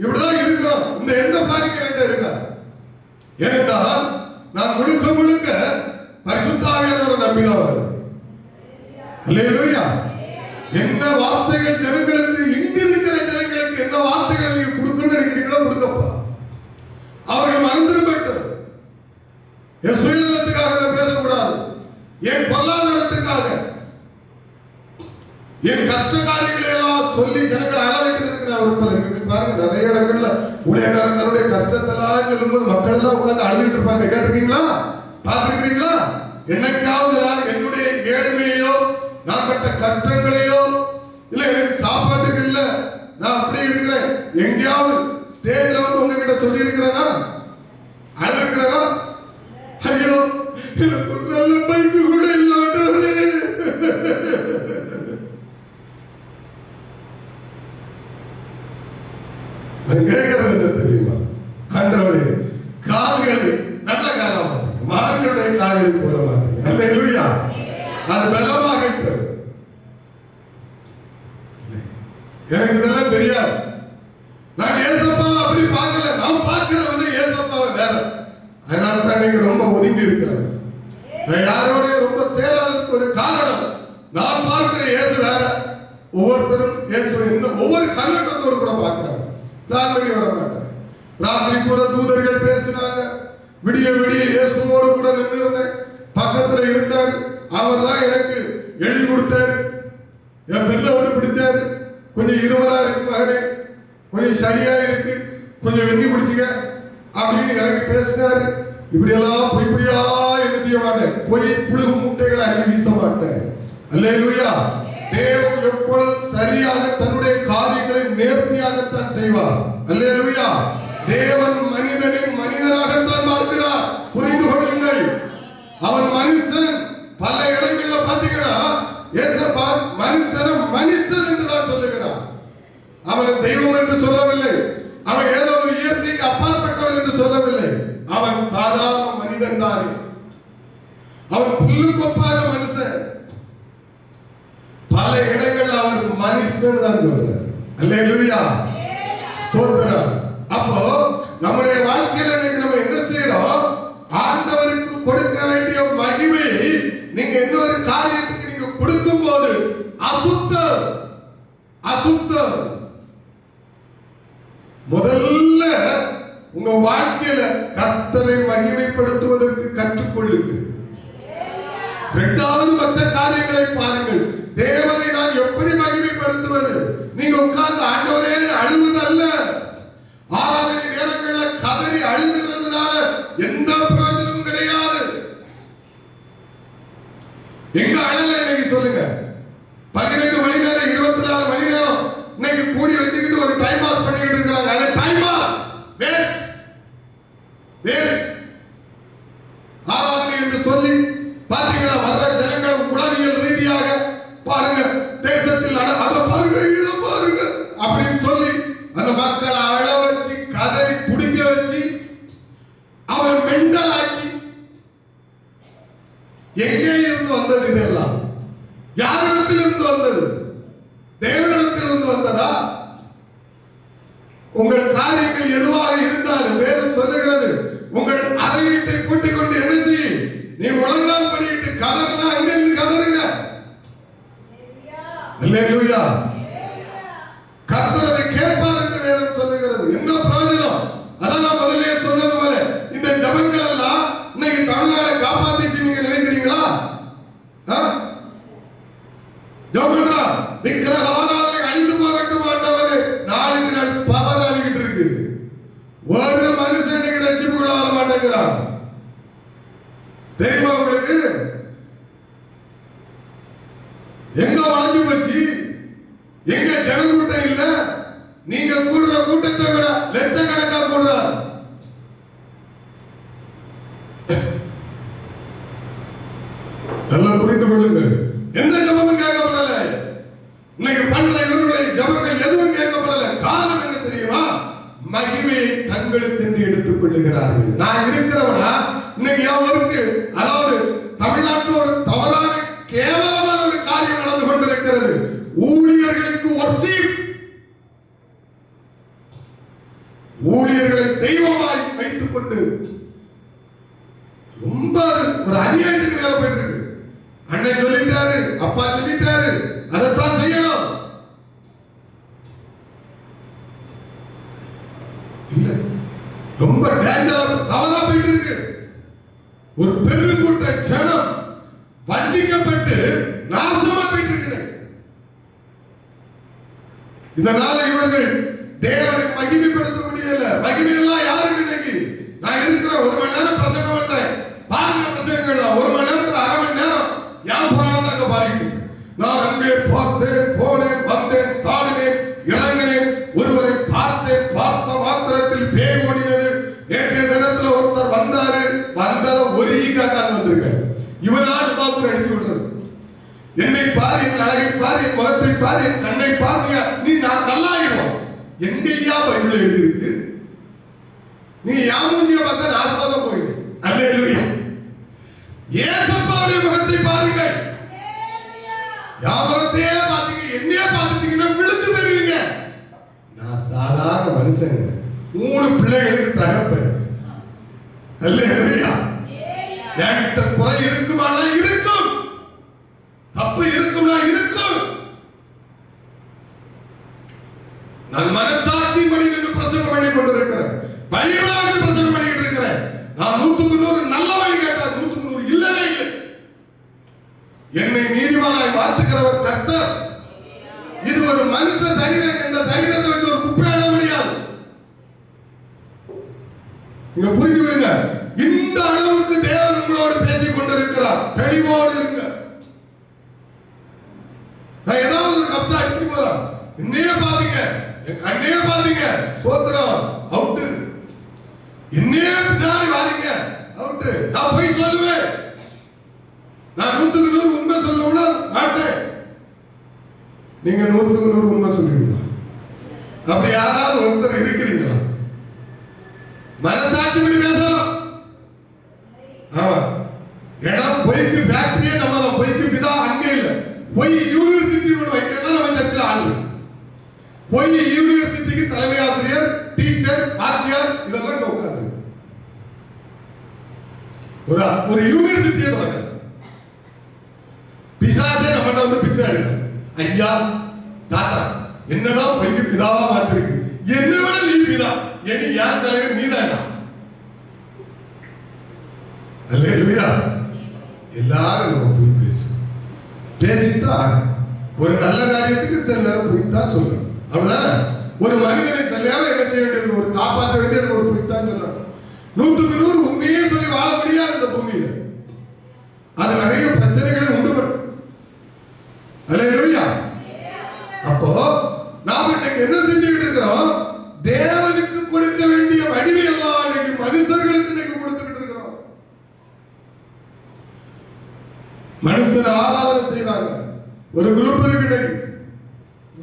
இப்படிதான் இருக்கணும், இந்த எந்த பிளானிங் என்கிட்ட இருக்கா? ஏனென்றால் நான் முழுக்க முழுக்க பரிசுத்த ஆவியானவரை நம்பிதான் வருது. அல்லேலூயா. என்ன வார்த்தைகள் ஜனங்களுக்கு, இங்க இருக்கிற ஜனங்களுக்கு என்ன வார்த்தைகள் நீங்க கொடுக்கணும்னு நினைக்கிறீங்களோ கொடுக்கப்பா. அவர்கள் மறந்துருப்பட்டும். என் சுயநலத்துக்காக நான் பேசக்கூடாது, என் பொருளாதாரத்துக்காக, என் கஷ்ட காரியங்களை எல்லாம் சொல்லி ஜனங்களை அழ வைக்கிறதுக்கு நான் விரும்பல. பாருங்க, நிறைய இடங்கள்ல ஊழியக்காரன் தன்னுடைய கஷ்டத்தெல்லாம் சொல்லும்போது மக்கள் எல்லாம் உட்கார்ந்து அழுதுட்டு இருப்பாங்க. கேட்டிருக்கீங்களா? பார்த்திருக்கிறீங்களா? என்னைக்காவது நான் என்னுடைய ஏழ்மையோ, நான் பட்ட கஷ்டங்களையோ, இல்ல எனக்கு சாப்பாட்டுக்கு இல்ல, நான் அப்படி இருக்கிறேன், எங்கேயாவது ஸ்டேஜ்ல வந்து உங்ககிட்ட சொல்லி இருக்கிறேன்னா, அழுகிறேனா? ஐயோ, எனக்கு ஒரு நல்ல பைக்கு கூட இல்லாட்டே. கேட்கறது என்ன தெரியுமா? ஆண்டவரே, கால்களை நல்ல காலா மாற்றுங்க, மார்களுடைய கால்களை போல மாற்றுங்க. அல்லேலூயா. அது பலமாகட்டு. எனக்கு இதெல்லாம் தெரியாது. நான் ஏசப்பாவை அப்படி பார்க்கல, நான் பார்க்கிறவங்க ஏசப்பாவை வேற. அதனால தான் நீங்க ரொம்ப ஒதுங்கி இருக்கிறாங்க. நான் யாரோட ரொம்ப சேராததுக்கு ஒரு காரணம், நான் பார்க்கிற இயேசு வேற. ஒவ்வொருத்தரும் இயேசுவை இன்னும் ஒவ்வொரு கண்ணோட்டத்தோடு கூட பார்க்கிறாங்க. பிளான் பண்ணி வர மாட்டாங்க. ராத்திரி பூரா தூதர்கள் பேசினாங்க, விடிய விடிய இயேசுவோடு கூட நின்று இருந்தேன், பக்கத்துல இருந்தாரு. அவர் தான் எனக்கு எழுதி கொடுத்தாரு. என் பிள்ளை ஒன்று பிடிச்சாரு, கொஞ்சம் இருமலா இருக்கு மகனே, கொஞ்சம் சரியா இருக்கு, கொஞ்சம் வெண்ணி பிடிச்சிக்க அப்படின்னு எனக்கு பேசினாரு. இப்படி எல்லாம் பொய் பொய்யா என்ன செய்ய மாட்டேன், பொய் புழுகு முட்டைகளை அள்ளி வீச மாட்டேன். அல்லேலூயா. தேவன் எப்பொழுதும் சரியாக தன்னுடைய காரியங்களை நேர்த்தியாகத்தான் செய்வார். அல்லேலூயா. தேவன் மனிதனை மனிதனாகத்தான் பார்க்கிறார். புரிந்து கொள்ளுங்கள். அவன் மனுஷன். பல இடங்கள்ல பாத்தீங்கன்னா ஏசப்பா மனுஷன் மனுஷன் என்றுதான் சொல்லுகிறார். அவன் தெய்வம் என்று சொல்லவில்லை, அவன் ஏதோ ஒரு இயற்கைக்கு அப்பாற்பட்டவன் என்று சொல்லவில்லை. அவன் சாதாரண மனிதன் தான். அவன் புல்லுக்கொப்பான மனுஷன். பல இடங்கள் அவர் மனுஷன் தான் சொல்றார். அல்லேலூயா. ஸ்தோத்திரம். அப்போ நம்முடைய வாழ்க்கையில நம்ம என்ன செய்யறோம்? ஆண்டவருக்கு கொடுக்க வேண்டிய மகிமை நீங்க இன்னொரு காரியத்துக்கு நீங்க கொடுக்கும் போது அசுத்தம். அசுத்தம். முதல்ல உங்க வாழ்க்கையில கர்த்தரை மகிமைப்படுத்துவதற்கு கற்றுக்கொள்ளுங்கள். இரண்டாவது மற்ற காரியங்களை பாருங்கள். தேவனை நான் எப்படி மகிமைப்படுத்துவது? நீங்க உட்கார்ந்து ஆண்டவரே அழுவது அல்ல. ஆராதனை நேரங்கள்ல கதறி அழுதுறதுனால எந்த பிரயோஜனமும் கிடையாது. எங்க அழல இன்னைக்கு சொல்லுங்க. 12 மணி நேரம் 24 மணி நேரம் இன்னைக்கு கூடி வச்சுக்கிட்டு ஒரு டைம் பாஸ் பண்ணிக்கிட்டு இருக்காங்க. அது டைம் பாஸ் வேஸ்ட். ஆராதனை என்று சொல்லி பாத்தீங்கன்னா வர்ற ஜனங்கள் உளவியல் ரீதியாக பாருங்க, தேசத்தில் அதை பாருங்க இதை பாருங்க அப்படின்னு சொல்லி அந்த மக்களை அழ வச்சு கதறி குடிக்க வச்சு அவன் மெண்டலாக்கி. எங்கே இருந்து வந்தது இதெல்லாம்? யாரிடத்திலிருந்து வந்தது? தேவனிடத்திலிருந்து வந்ததா? உங்கள் காரியங்கள் எதுவாக இருந்தாலும் வேதம் சொல்லுகிறது, உங்கள் அறை வீட்டை கூட்டிக் கொண்டு என்ன செய்ய, நீ முழங்கால் படிக்கிட்டு கதறினா அங்கிருந்து கதறுங்க. அல்லேலூயா. கர்த்தர் அதை கேட்பார் என்று வேதம் சொல்லுகிறது. என்ன பிரயோஜனம்? அதான் நான் முதல்லயே சொன்னது போல இந்த ஜபங்கள் எல்லாம் இன்னைக்கு தமிழ்நாடை காப்பாத்திச்சு நீங்க நினைக்கிறீங்களா? ஜபம்ன்றா விக்கிரக ஆராதனை அழிந்து போகட்டும் ஆண்டவரே. நாளுக்கு நாள் பவர் ஆகிட்டு இருக்கு. ஒரு மனுஷன் இன்னைக்கு ரட்சிப்புக்குள்ள வர மாட்டேங்கிறான். தெரியுமா உங்களுக்கு? எங்க வளைஞ்சு போச்சு? எங்க ஜனக்கூட்டம் இல்ல? நீங்க கூடுற கூட்டத்தை விட லட்சக்கணக்கா கூடுற. எல்லாம் புரிந்து கொள்ளுங்கள். எந்த ஜபமும் கேட்கப்படல. இன்னைக்கு பண்ற இவர்களுடைய ஜபங்கள் எதுவும் கேட்கப்படல. காரணம் என்ன தெரியுமா? மகிமையை தங்களுக்கு என்று எடுத்துக் கொள்ளுகிறார்கள். நான் இருக்கிறவனா இன்னைக்கு எவருக்கு, அதாவது தமிழ்நாட்டில் ஒரு தவறான கேவலமான ஒரு காரியம் நடந்து கொண்டிருக்கிறது. ஊழியர்களுக்கு ஒரு சீட், ஊழியர்களை தெய்வமாய் வைத்துக் கொண்டு ரொம்ப ஒரு அநியாயத்துக்கு மேல போயிட்டு இருக்கு. அண்ணன் சொல்லிட்டாரு, அப்பா சொல்லிட்டாரு, அதைத்தான் செய்யணும். இல்ல, ரொம்ப டேஞ்சரா தவறா போயிட்டு இருக்கு. ஒரு பெருங்கூட்ட ஜனம் வஞ்சிக்கப்பட்டு நாசமா போயிட்டு இருக்கு. இதனால இவர்கள் தேவனை மகிமைப்படுத்த முடியல. மகிமையெல்லாம் யாருக்கு இன்னைக்கு? நான் இருக்கிற 1 மணி நேரம் பிரசங்கம் பண்றேன், பாருங்க பிரசங்கங்கள் 1 மணி நேரத்துல 1/2 மணி நேரம் வியாபாரம் தான் பாடிட்டு. நான் அங்கே பார்த்தேன், போனேன், வந்தேன், சாடினேன், இறங்கினேன், ஒருவரை பார்த்தேன், பார்த்த மாத்திரத்தில் பேய் ஓடினது. நேற்றைய தினத்துல ஒருத்தர் வந்தாரு, வந்தத ஒரு ஈகா தான் வந்திருக்காரு. இவனாடு பாப்பு அடிச்சு விடுறது. என்னை பாரு, என் அழகை பாரு, என் முகத்தை பாரு, என் கண்ணை பாருங்க, நீ நான் நல்லாயிரும். எங்கேயா பைபிள் எழுதியிருக்கு? நீ யாமுஞ்சிய பார்த்தா நாசமாக போயிடு. அல்லேலூயா. ஏசப்பாவுடைய முகத்தை பாருங்கள். யாபகத்தையே பாத்தீங்க, என்னையே பார்த்துட்டீங்கன்னா விழுந்து போயிருவீங்க. நான் சாதாரண மனுஷங்க, 3 பிள்ளைகளுக்கு தகப்பேன். அல்லேலூயா. என்கிட்ட குறை இருக்குமானா இருக்கும், தப்பு இருக்கும்னா இருக்கும். நான் மனசாட்சியின்படி நின்று பிரசங்கம் பண்ணி கொண்டிருக்கிறேன், பைபிளாக பிரசங்கம் பண்ணிட்டு இருக்கிறேன். நான் 100க்கு 100 நல்ல வழி கேட்டால் 100க்கு 100 இல்லவே இல்லை. என்னை நீதிமானாய் மாற்றுகிறவர் கர்த்தர். இது ஒரு மனுஷ சரீரம். இந்த சரீரத்தை வச்சு ஒரு குப்பை அள்ள முடியாது. நீங்க புரிஞ்சு விடுங்க. இந்த அளவுக்கு தேவன் உங்களோடு பேசிக் கொண்டிருக்கிறார். தெளிவோடு இருங்க. நான் ஏதாவது ஒரு கப்சா அடிச்சு போலாம். என்னைய பாத்தீங்க, என் கண்ணைய பாத்தீங்க, சோத்திரம் அவுட்டு. என்னைய பின்னாடி வாரீங்க, அவுட்டு. நான் போய் சொல்லுவேன். நான் 100க்கு 100 உண்மை சொல்லணும்னா மாட்டேன். நீங்க 100க்கு 100 உண்மை சொல்லுவீங்களா? அப்படி யாராவது ஒருத்தர் இருக்கிறீங்களா? மனசாட்சிப்படி பேசலாம். ஆமா, இடம் பொய்க்கு ஃபேக்டரியே நம்ம தான். பொய்க்கு பிதா அங்கே இல்ல. பொய் யூனிவர்சிட்டி வைக்கிறதா நம்ம சர்ச்சில் ஆளு. பொய் யூனிவர்சிட்டிக்கு தலைமை ஆசிரியர், டீச்சர், வாத்தியார் இதெல்லாம் இங்க உட்கார்ந்து ஒரு யூனிவர்சிட்டியை தொடங்க. பிசாசே நம்ம வந்து பிச்சை எடுக்கணும். ஐயா தாத்தா என்னதான் பொய்க்கு பிதாவா மாத்திருக்கு, என்ன விட நீ பிதா, என் யார் தலைவர் நீதானா? அல்லேலூயா. எல்லாரும் நம்ம போய் பேசுவோம். பேசித்தான் ஒரு நல்ல காரியத்துக்கு சில நேரம் போய்த்தான் சொல்லணும். அவ்வளவுதானே? ஒரு மனிதனை சில நேரம் என்ன செய்ய வேண்டியது, ஒரு காப்பாற்ற வேண்டியது ஒரு போய்த்தான் சொல்லணும். 100க்கு 100 உண்மையே சொல்லி வாழ முடியாது இந்த பூமியில. அது நிறைய பிரச்சனைகளை உண்டு பண்ணும். அல்லேலூயா. அப்போ நாம இன்னைக்கு என்ன செஞ்சுக்கிட்டு இருக்கிறோம்? தேவனுக்கு கொடுக்க வேண்டிய மகிமை எல்லாம் இன்னைக்கு மனுஷர்களுக்கு இன்னைக்கு கொடுத்துக்கிட்டு இருக்கிறோம். மனுஷன் ஆராதனை செய்வாங்க. ஒரு குரூப் இருக்கு,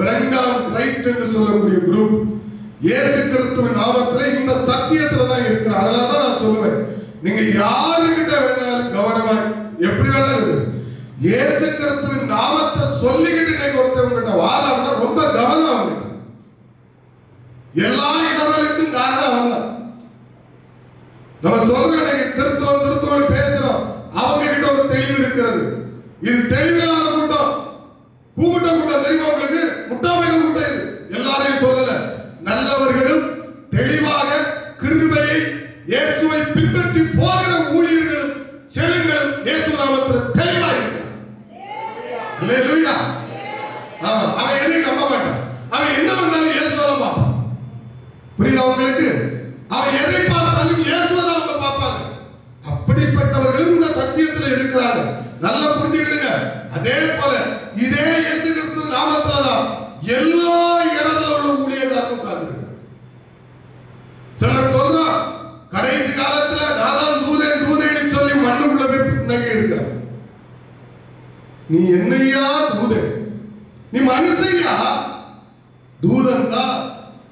பிரங்காம் ரைட் என்று சொல்லக்கூடிய குரூப். இயேசு கிறிஸ்துவின் நாமத்தில் இந்த சத்தியத்துல தான் இருக்கிறார். அதனால தான் நான் சொல்லுவேன், நீங்க யாருக்கிட்ட வேணாலும் கவனமா எப்படி வேணாலும் இருக்கு. இயேசு கிறிஸ்துவின் நாமத்தை சொல்லிக்கிட்டு இன்னைக்கு ஒருத்தவங்கிட்ட வாழாம ரொம்ப கவனம் அவங்கிட்ட. எல்லா இடங்களுக்கும் காரணம் அவன். நம்ம சொல்ற இன்னைக்கு திருத்தோம் பேசுறோம், அவங்க கிட்ட ஒரு தெளிவு இருக்கிறது. இது தெளிவில்லாத கூட்டம், கூப்பிட்ட கூட்டம் தெரியுமா உங்களுக்கு? முட்டாமைக கூட்டம் இது. எல்லாரையும் சொல்லல, நல்லவர்களும் தெளிவாக கிருபையை இயேசுவை பின்பற்றி போகிற ஊழியர்களும் செவிகளும் இயேசு நாமத்தில் தெளிவாக இருக்கிறார். அல்லேலூயா. அவன் எதையும் நம்ப மாட்டான். அவன் என்ன வந்தாலும் இயேசுவை தான் பார்ப்பான். புரியுதா உங்களுக்கு? அவன் எதை பார்த்தாலும் இயேசுவை தான் அவங்க பார்ப்பாங்க. அப்படிப்பட்டவர்களும் இந்த சத்தியத்தில் இருக்கிறார்கள். நல்லா புரிஞ்சுக்கிடுங்க. அதே போல இதே இயேசு கிறிஸ்து நாமத்துல தான் எல்லா இடத்துல உள்ள ஊழியர்கள் உட்கார்ந்து. சிலர் சொல்றான், கடைசி காலத்துல நான் தூதன் தூதேன்னு சொல்லி மண்ணுக்குள்ள போய் இருக்கிறான். நீ என்னையா தூதன்? நீ மனுஷையா? தூதன் தான்.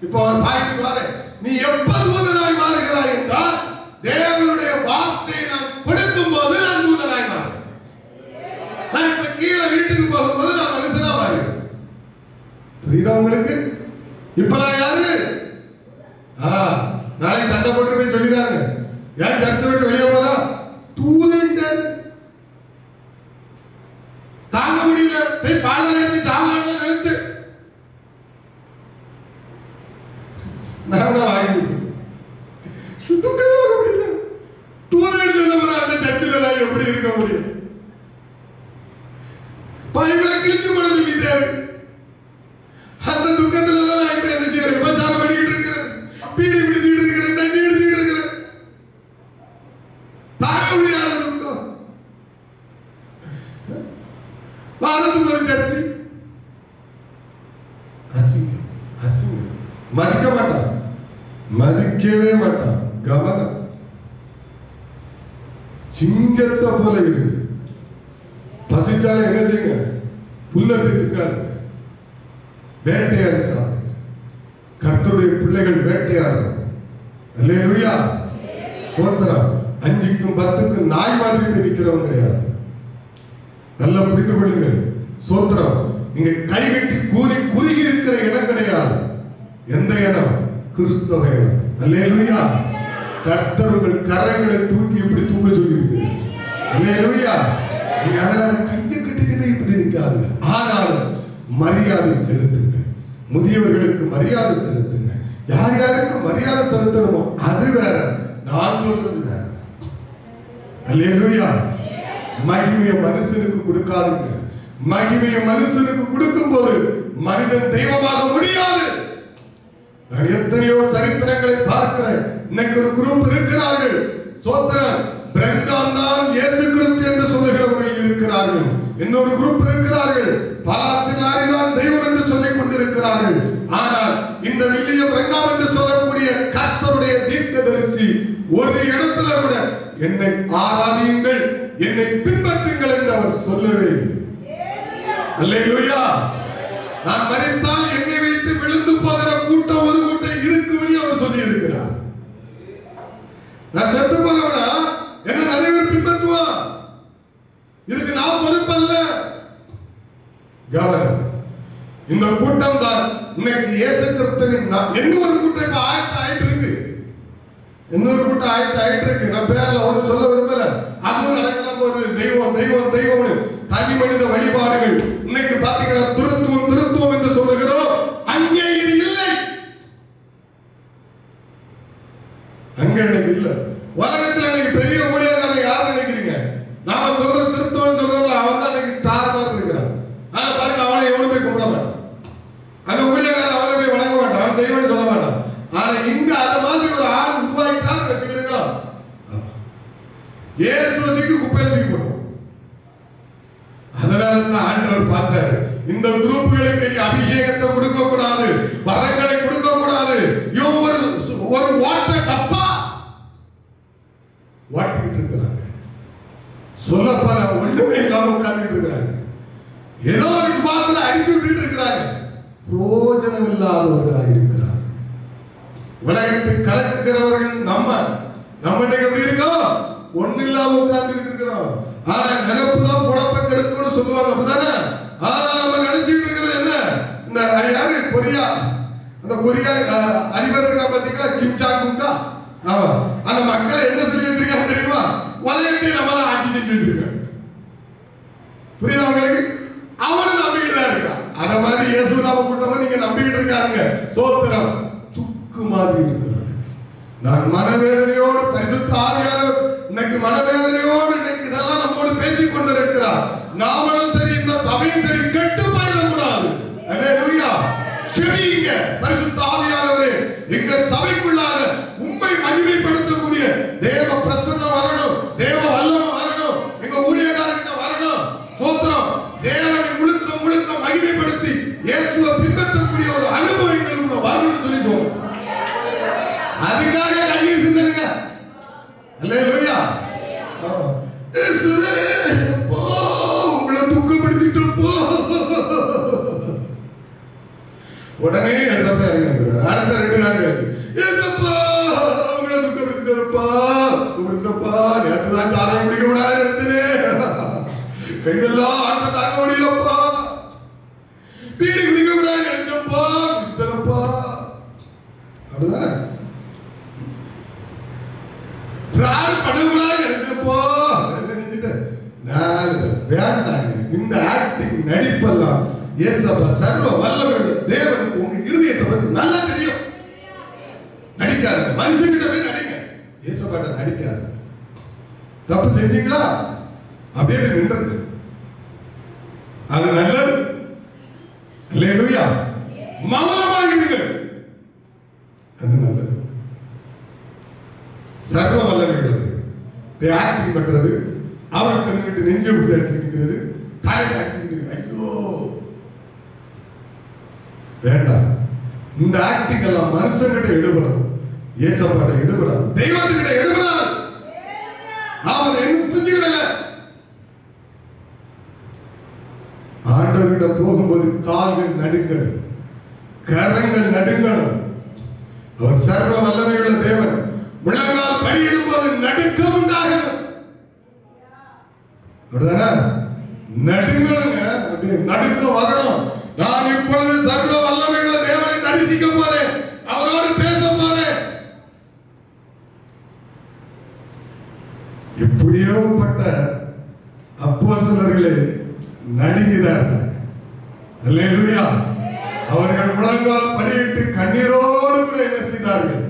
இப்போ பாயிண்ட் பாரு, நீ எப்ப தூதனாய் மாறுகிறாய் என்றால் தேவனுடைய வார்த்தையை நான் கொடுக்கும் போது நான் தூதனாய் மாறுகிறேன். நான் இப்ப கீழே வீட்டுக்கு போகும்போது நான் மனுஷனா மாறுகிறேன். புரியுதா உங்களுக்கு? இப்ப நான் யாரு? நாளைக்கு சண்டை போட்டு போய் சொல்லிடுறாங்க, ஏன் சர்ச்சை விட்டு வெளியே போதா தூதன் தாங்க முடியல, போய் பாடல் எடுத்து தாவலாம் நினைச்சு நான் வாங்கி முடியல. தூதன் சொன்ன அந்த சர்ச்சில் எப்படி இருக்க முடியும்? பைபிளை கிழிச்சு போட சொல்லிட்டாரு. அந்த துக்கத்துல தான் நான் இப்ப என்ன செய்யறேன்? விபச்சாரம் பண்ணிக்கிட்டு இருக்கிறேன், பீடி பிடிச்சிட்டு இருக்கிறேன், தண்ணி அடிச்சுட்டு இருக்கிறேன். தாங்க முடியாத துக்கம். வாரத்துக்கு ஒரு சர்ச்சை. அசிங்கம் அசிங்கம். மதிக்க மாட்டான், மதிக்கவே மாட்டான். கவனம் சிங்கத்தை போல இருக்கு. பசிச்சாலும் என்ன செய்யுங்க? புல்ல பிடிக்காது, வேட்டையாடி சாப்பிடுங்க. கர்த்தருடைய பிள்ளைகள் வேட்டையாடுறாங்க. அல்லேலூயா, சோத்திரம். 5க்கும் 10க்கும் நாய் மாதிரி பிடிக்கிறவங்க கிடையாது. நல்லா புரிந்து கொள்ளுங்கள். சோத்திரம். நீங்க கைகட்டி கூறி குறுகி இருக்கிற இடம் கிடையாது. எந்த இடம்? கிறிஸ்தவ இடம். அல்லேலூயா. கர்த்தர் உங்கள் கரங்களை தூக்கி இப்படி தூக்க சொல்லி இருக்கிறார். அல்லேலூயா. நீங்க அதனால கையை கட்டிக்கிட்டு இப்படி நிற்காங்க. ஆனாலும் மரியாதை செலுத்துங்க. முதியவர்களுக்கு மரியாதை செலுத்துங்க. யார் யாருக்கு மரியாதை செலுத்தணுமோ அது வேற, நான் சொல்றது வேற. அல்லேலூயா. மகிமையை மனுஷனுக்கு கொடுக்காதுங்க. மகிமையை மனுஷனுக்கு கொடுக்கும் போது மனிதன் தெய்வமாக முடியாது. நான் எத்தனையோ சரித்திரங்களை பார்க்கிறேன். இன்னைக்கு ஒரு குரூப் இருக்கிறார்கள். சோத்திரம். பிரங்காம் தான் இயேசு கிறிஸ்து என்று சொல்லுகிறவர்கள் இருக்கிறார்கள். இன்னொரு குரூப் இருக்கிறார்கள். பாலாசிலாரி தான் தெய்வம் என்று சொல்லிக் கொண்டிருக்கிறார்கள். ஆனால் இந்த வில்லியம் பிரங்காம் என்று சொல்லக்கூடிய கர்த்தருடைய தீர்க்கதரிசி ஒரு இடத்துல கூட என்னை ஆராதியுங்கள், என்னை பின்பற்றுங்கள் என்று அவர் சொல்லவே இல்லை. அல்லேலூயா. நான் மரித்தால் என்னை வைத்து விழுந்து போகிற கூட்டம் ஒரு கூட்டம் இருக்கும்படி அவர் சொல்லி இருக்கிறார். நான் செத்து போனவனா என்ன நிறைய பேர் பின்பற்றுவான். இதுக்கு நான் பொறுப்பல்ல. கவனம். இந்த கூட்டம் தான் இன்னைக்கு இயேசு கிறிஸ்துவின் இன்னொரு கூட்டம் இப்ப ஆயிட்டு இருக்கு. இன்னொரு கூட்டம் ஆயிட்டு இருக்கு. நான் பேர்ல ஒண்ணு சொல்ல விரும்பல. அதுவும் நடக்கலாம் போது தெய்வம் தெய்வம் தெய்வம் தனி மனித வழிபாடுகள். இன்னைக்கு பாத்தீங்கன்னா திருத்துவம் திருத்துவம் என்று சொல்லுகிறோம். அங்கே இது இல்லை. அங்க எனக்கு இல்ல. உலகத்துல இன்னைக்கு பெரிய ஊழியர்கள் யார் நினைக்கிறீங்க? நாம சொல்ற திருத்துவம் சொல்றோம்ல, அவன் தான் இன்னைக்கு ஸ்டார் மாதிரி இருக்கிறான். ஆனா பாருங்க, அவனை எவனும் போய் கும்பிட மாட்டான். அந்த ஊழியர்கள் அவனை போய் வணங்க மாட்டான். அவன் தெய்வம்னு சொல்ல மாட்டான். ஆனா இங்க அத மாதிரி ஒரு ஆள் உருவாக்கிட்டான்னு வச்சுக்கிடுங்களா, ஏசுவதுக்கு குப்பையை தூக்கி போடுவோம். அதனால தான் ஆண்டவர் பார்த்தாரு, இந்த குரூப்புகளுக்கு அபிஷேகத்தை கொடுக்க கூடாது, வரங்களை கொடுக்க கூடாது. ஒரு வாட்ட டப்பா வாட்டிட்டு இருக்கிறாங்க. சொல்ல போல ஒண்ணுமே இல்லாம உட்கார்ந்துட்டு இருக்கிறாங்க. ஏதோ ஒரு பாத்திர அடிச்சு விட்டு இருக்கிறாங்க. பிரயோஜனம் இல்லாதவர்களாக இருக்கிறார். உலகத்தை கலக்குகிறவர்கள் நம்ம எப்படி இருக்கோம்? ஒண்ணு இல்லாம உட்கார்ந்துட்டு இருக்கிறோம். ஆனா நினைப்பு தான் பொழப்ப கெடுக்கணும்னு சொல்லுவாங்க, அப்படிதானே? ஆனா நம்ம நினைச்சுட்டு இருக்கிறது என்ன? இந்த யாரு கொரியா, அந்த கொரியா அதிபர் இருக்கா பாத்தீங்களா, கிம் ஜாங் உன். ஆமா, அந்த மக்களை என்ன சொல்லி வச்சிருக்காங்க தெரியுமா? உலகத்தை நம்ம தான் ஆட்சி செஞ்சு வச்சிருக்கோம். புரியுதா உங்களுக்கு? அவனும் நம்பிக்கிட்டு தான் இருக்கான். அத மாதிரி இயேசுநாம கூட்டமா நீங்க நம்பிக்கிட்டு இருக்காங்க. சோத்திரம். சுக்கு மாதிரி இருக்கிறாங்க. நான் மனவேதனையோடு பரிசுத்த ஆவியானவர் இன்னைக்கு மனவேதனையோடு இன்னைக்கு இதெல்லாம் நம்மோடு பேசிக் கொண்டிருக்கிறார். நாமளும் சரி, இந்த சபையும் சரி கெட்டு போயிடக்கூடாது. அல்லேலூயா. செவியுங்க. பரிசுத்த ஆவியானவரே, எங்க சபைக்குள்ளாக உம்மை மகிமைப்படுத்தக்கூடிய தேவ பிரசன்னம் வரணும், தேவ வல்லமை வரணும், எங்க ஊழியக்காரங்க வரணும். சோத்திரம். தேவனை முழுக்க முழுக்க மகிமைப்படுத்தி இயேசுவை பின்பற்றக்கூடிய ஒரு அனுபவம் எங்களுக்கு வரணும்னு சொல்லிக்கோங்க. அதுக்காக கண்ணீர் சிந்தனுங்க. அல்லேலூயா. இயேசுவே போ, உங்களை துக்கப்படுத்திட்டு போ. உடனே எசப்பா இறங்கி வந்துடுவார். அடுத்த 2 நாள் கழிச்சு ஆக்டிங் நடிப்பெல்லாம் ஏசப்பா சர்வ வல்லமையுள்ள தேவனுக்கு உங்க இருதயத்தை பத்தி நல்லா தெரியும். நடிக்காது, மனுஷங்கிட்ட போய் நடிங்க, ஏசப்பாட்ட நடிக்காது. தப்பு செஞ்சீங்களா அப்படியே நின்றது, அது நல்லது. அல்லேலூயா. மௌனமாகிறீர்கள், அது நல்லது. சர்வ வல்லமை உள்ளது. ஆக்டிங் பண்றது, அவர் தன்னிட்டு நெஞ்சை விட்டு அடிச்சுக்கிறது, தாய் அடிச்சுக்கிட்டு ஐயோ வேண்டாம். இந்த ஆக்டிங் எல்லாம் மனுஷங்கிட்ட எடுபடும், ஏசப்பாட்ட எடுபடாது, தெய்வத்துக்கிட்ட எடுபடாது. நாம் அதை என்ன புரிஞ்சுக்கல. ஆண்டவர்கிட்ட போகும்போது கால்கள் நடுங்கணும், கரங்கள் நடுங்கணும். அவர் சர்வ வல்லமையுள்ள தேவன். முழங்கால் படியிடும் போது நடுக்கம் உண்டாகணும். அப்படிதானே? நடுங்கணுங்க, அப்படியே நடுக்கம் வரணும். நான் இப்பொழுது சர்வ வல்லமையுள்ள தேவனை தரிசிக்க போறேன், அவரோடு பேச போறேன். எப்படியோப்பட்ட அப்போஸ்தலர்களே நடுங்கிறார்கள். அல்லேலூயா. அவர்கள் முழங்கால் படியிட்டு கண்ணீரோடு கூட என்ன செய்தார்கள்?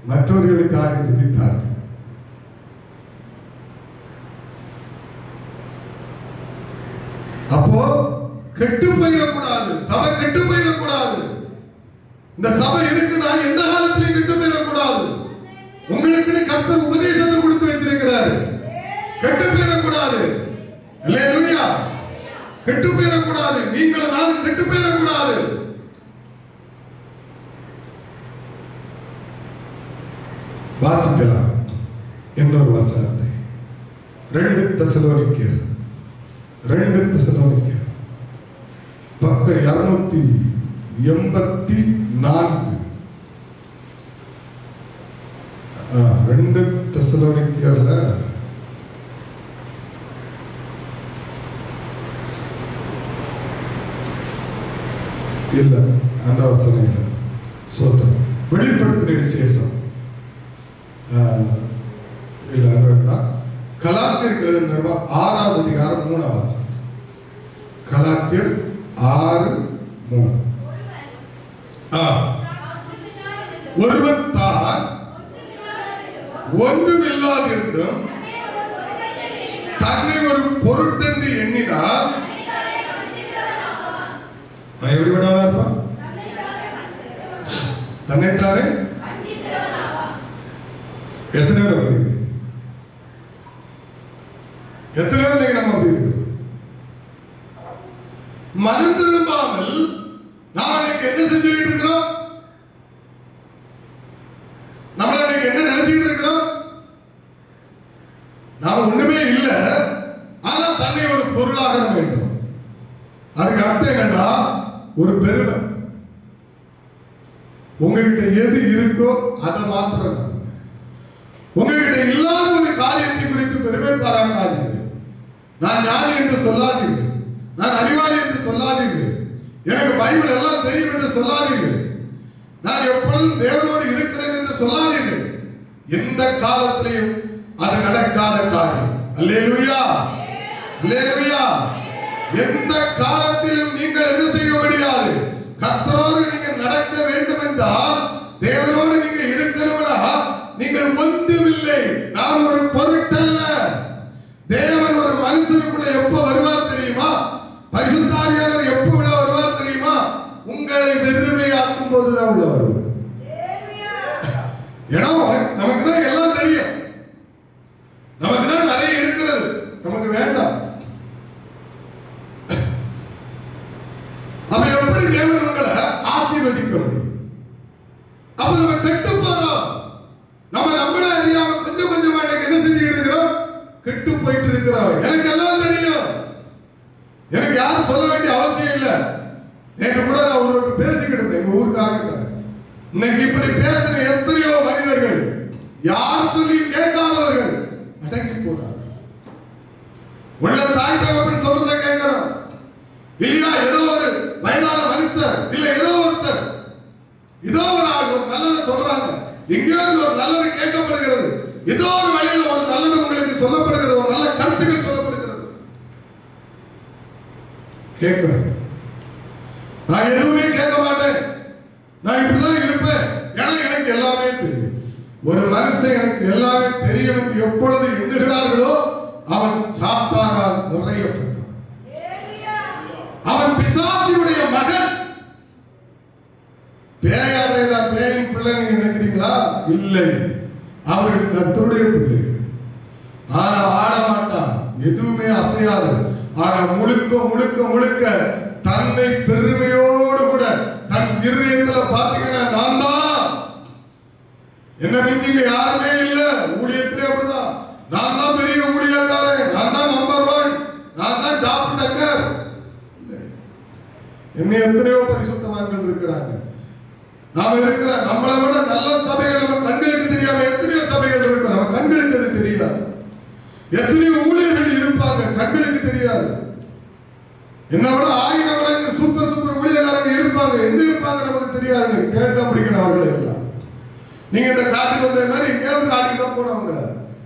மற்றவர்களுக்காக ஜெபித்தார்கள். அப்போ கெட்டு போயிடக்கூடாது, சபை கெட்டு போயிடக்கூடாது. இந்த சபை இருக்கு, நான் எந்த காலத்திலையும் கெட்டு போயிடக்கூடாது. உங்களுக்கு கர்த்தர் உபதேசத்தை கொடுத்து வச்சிருக்கிறார், கெட்டு போயிடக்கூடாது. அல்லேலூயா. கெட்டு போயிடக்கூடாது, நீங்கள் நான் கெட்டு போயிடக்கூடாது. வாசிக்கலாம் இன்னொரு வசனத்தை. 2 தெசலோனிக்கேயர் பக்கம் 284. 2 தெசலோனிக்கேயர்ல இல்ல, அந்த வசனம் இல்லை. சோத்திரம். வெளிப்படுத்தின விசேஷம் இல்ல, வேண்டாம். கலாத்தியர் எழுதின 6வது அதிகாரம் 3வது வசனம். கலாத்தியர் 6:3. ஒருவன் தான் ஒன்றுமில்லாதிருந்தும் தன்னை ஒரு பொருட்டென்று எண்ணினால் எப்படி விடாம இருப்பான்? தன்னைத்தானே. எத்தனை பேர் அப்படி இருக்கு? எத்தனை பேர் நீங்க நம்ம அப்படி இருக்கு? மனம் திரும்பாமல் நாம் இன்னைக்கு என்ன செஞ்சுக்கிட்டு இருக்கிறோம்? நம்மள இன்னைக்கு என்ன நினைச்சுக்கிட்டு இருக்கிறோம்? நாம ஒண்ணுமே இல்லை, ஆனா தன்னை ஒரு பொருளாக வேண்டும். அதுக்கு அர்த்தம் என்னன்னா ஒரு பெருமை. உங்ககிட்ட எது இருக்கோ அதை மாத்திரம் நம்புங்க. உங்ககிட்ட இல்லாத ஒரு காரியத்தை குறித்து பெருமை பாராட்டாதீர்கள். நான் ஞானி என்று சொல்லாதீர்கள், நான் அறிவாளி என்று சொல்லாதீர்கள், எனக்கு பைபிள் எல்லாம் தெரியும் என்று சொல்லாதீர்கள், நான் எப்பொழுதும் தேவனோடு இருக்கிறேன் என்று சொல்லாதீர்கள். எந்த காலத்திலையும் அது நடக்காத காரியம். அல்லேலூயா, அல்லேலூயா. எந்த காலத்திலும் நீங்கள் என்ன செய்ய முடியாது? கர்த்தரோடு நீங்கள் நடக்க வேண்டும் என்றால், தேவனோடு நீங்க இருக்கணும்னா நீங்கள் ஒன்றுமில்லை, நான் ஒரு பொருட்டல்ல. தேவன் ஒரு மனுஷனுக்குள்ள எப்ப வருவார் தெரியுமா? பரிசுத்தாவியானவர் எப்ப உள்ள வருவார் தெரியுமா? உங்களை வெறுமையாக்கும் போதுதான் உள்ள வருவார். ஏன்னா நமக்கு தான் எல்லாம் தெரியும், நமக்கு தான் நிறைய இருக்கிறது, நமக்கு வேண்டாம். அப்ப எப்படி தேவன் உங்களை ஆசீர்வதிக்க முடியும்? அப்ப நம்ம கெட்டு போறோம். நம்ம நம்மள அறியாம கொஞ்சம் கொஞ்சமா என்ன செஞ்சுட்டு இருக்கிறோம்? கெட்டு போயிட்டு இருக்கிறோம். எனக்கு எல்லாம் தெரியும், எனக்கு யாரும் சொல்ல வேண்டிய அவசியம் இல்லை. நேற்று கூட நான் ஒருவருக்கு பேசிக்கிட்டு இருந்தேன், எங்க ஊருக்காரங்க. இன்னைக்கு இப்படி பேசுற எத்தனையோ மனிதர்கள், யார் சொல்லி கேட்காதவர்கள் அடங்கி போனார். உள்ள தாய் தகப்பன் சொல்றதை கேட்கணும். இல்லையா ஏதோ ஒரு வயதான மனுஷர், இல்ல ஏதோ ஒருத்தர், ஏதோ ஒரு ஆள் ஒரு நல்லதை சொல்றாங்க, எங்கேயாவது ஒரு நல்லது கேட்கப்படுகிறது, ஏதோ ஒரு வழியில் ஒரு நல்லது உங்களுக்கு சொல்லப்படுகிறது, ஒரு நல்ல கருத்துக்கள் சொல்லப்படுகிறது. கேட்கணும். நான் எதுவுமே கேட்க மாட்டேன், நான் இப்படிதான் இருப்பேன், ஏன்னா எனக்கு எல்லாமே தெரியும். ஒரு மனுஷன் எனக்கு எல்லாமே தெரியும் என்று எப்பொழுது எண்ணுகிறார்களோ அவன் சாத்தானால் நுழையப்பட்டவன், அவன் பிசாசினுடைய மகன். பேயாரைதான் பேயின் பிள்ளை நீங்க நினைக்கிறீங்களா? இல்லை, அவர்கள் கர்த்தருடைய பிள்ளை. ஆனா ஆட மாட்டான், எதுவுமே அசையாது. ஆனா முழுக்க முழுக்க முழுக்க தன்னை பெருமையோடு கூட தன் இருதயத்துல பாத்தீங்கன்னா நான் தான், என்ன மிஞ்சிங்க யாருமே இல்ல, ஊழியத்திலே அப்படிதான், நான் தான் பெரிய ஊழியக்காரன், நான் தான் நம்பர் 1, நான் தான் டாப் டக்கர். என்ன எத்தனையோ பரிசுத்தவான்கள் இருக்கிறாங்க, நாம இருக்கிற நம்மளை விட நல்ல சபைகள் நம்ம கண்களுக்கு தெரியாம எத்தனையோ சபைகள் இருக்கு, நம்ம கண்களுக்கு அது தெரியாது. எத்தனையோ ஊழியர்கள் இருப்பாங்க, கண்களுக்கு தெரியாது. என்ன விட 1000 மடங்கு சூப்பர் சூப்பர் ஊழியக்காரங்க இருப்பாங்க, எங்க இருப்பாங்க நமக்கு தெரியாது. தேடிதான் பிடிக்கணும் அவர்களை எல்லாம். நீங்க இந்த காட்டுக்கு வந்த மாதிரி எங்கேயாவது காட்டுக்கு தான் போனவங்க,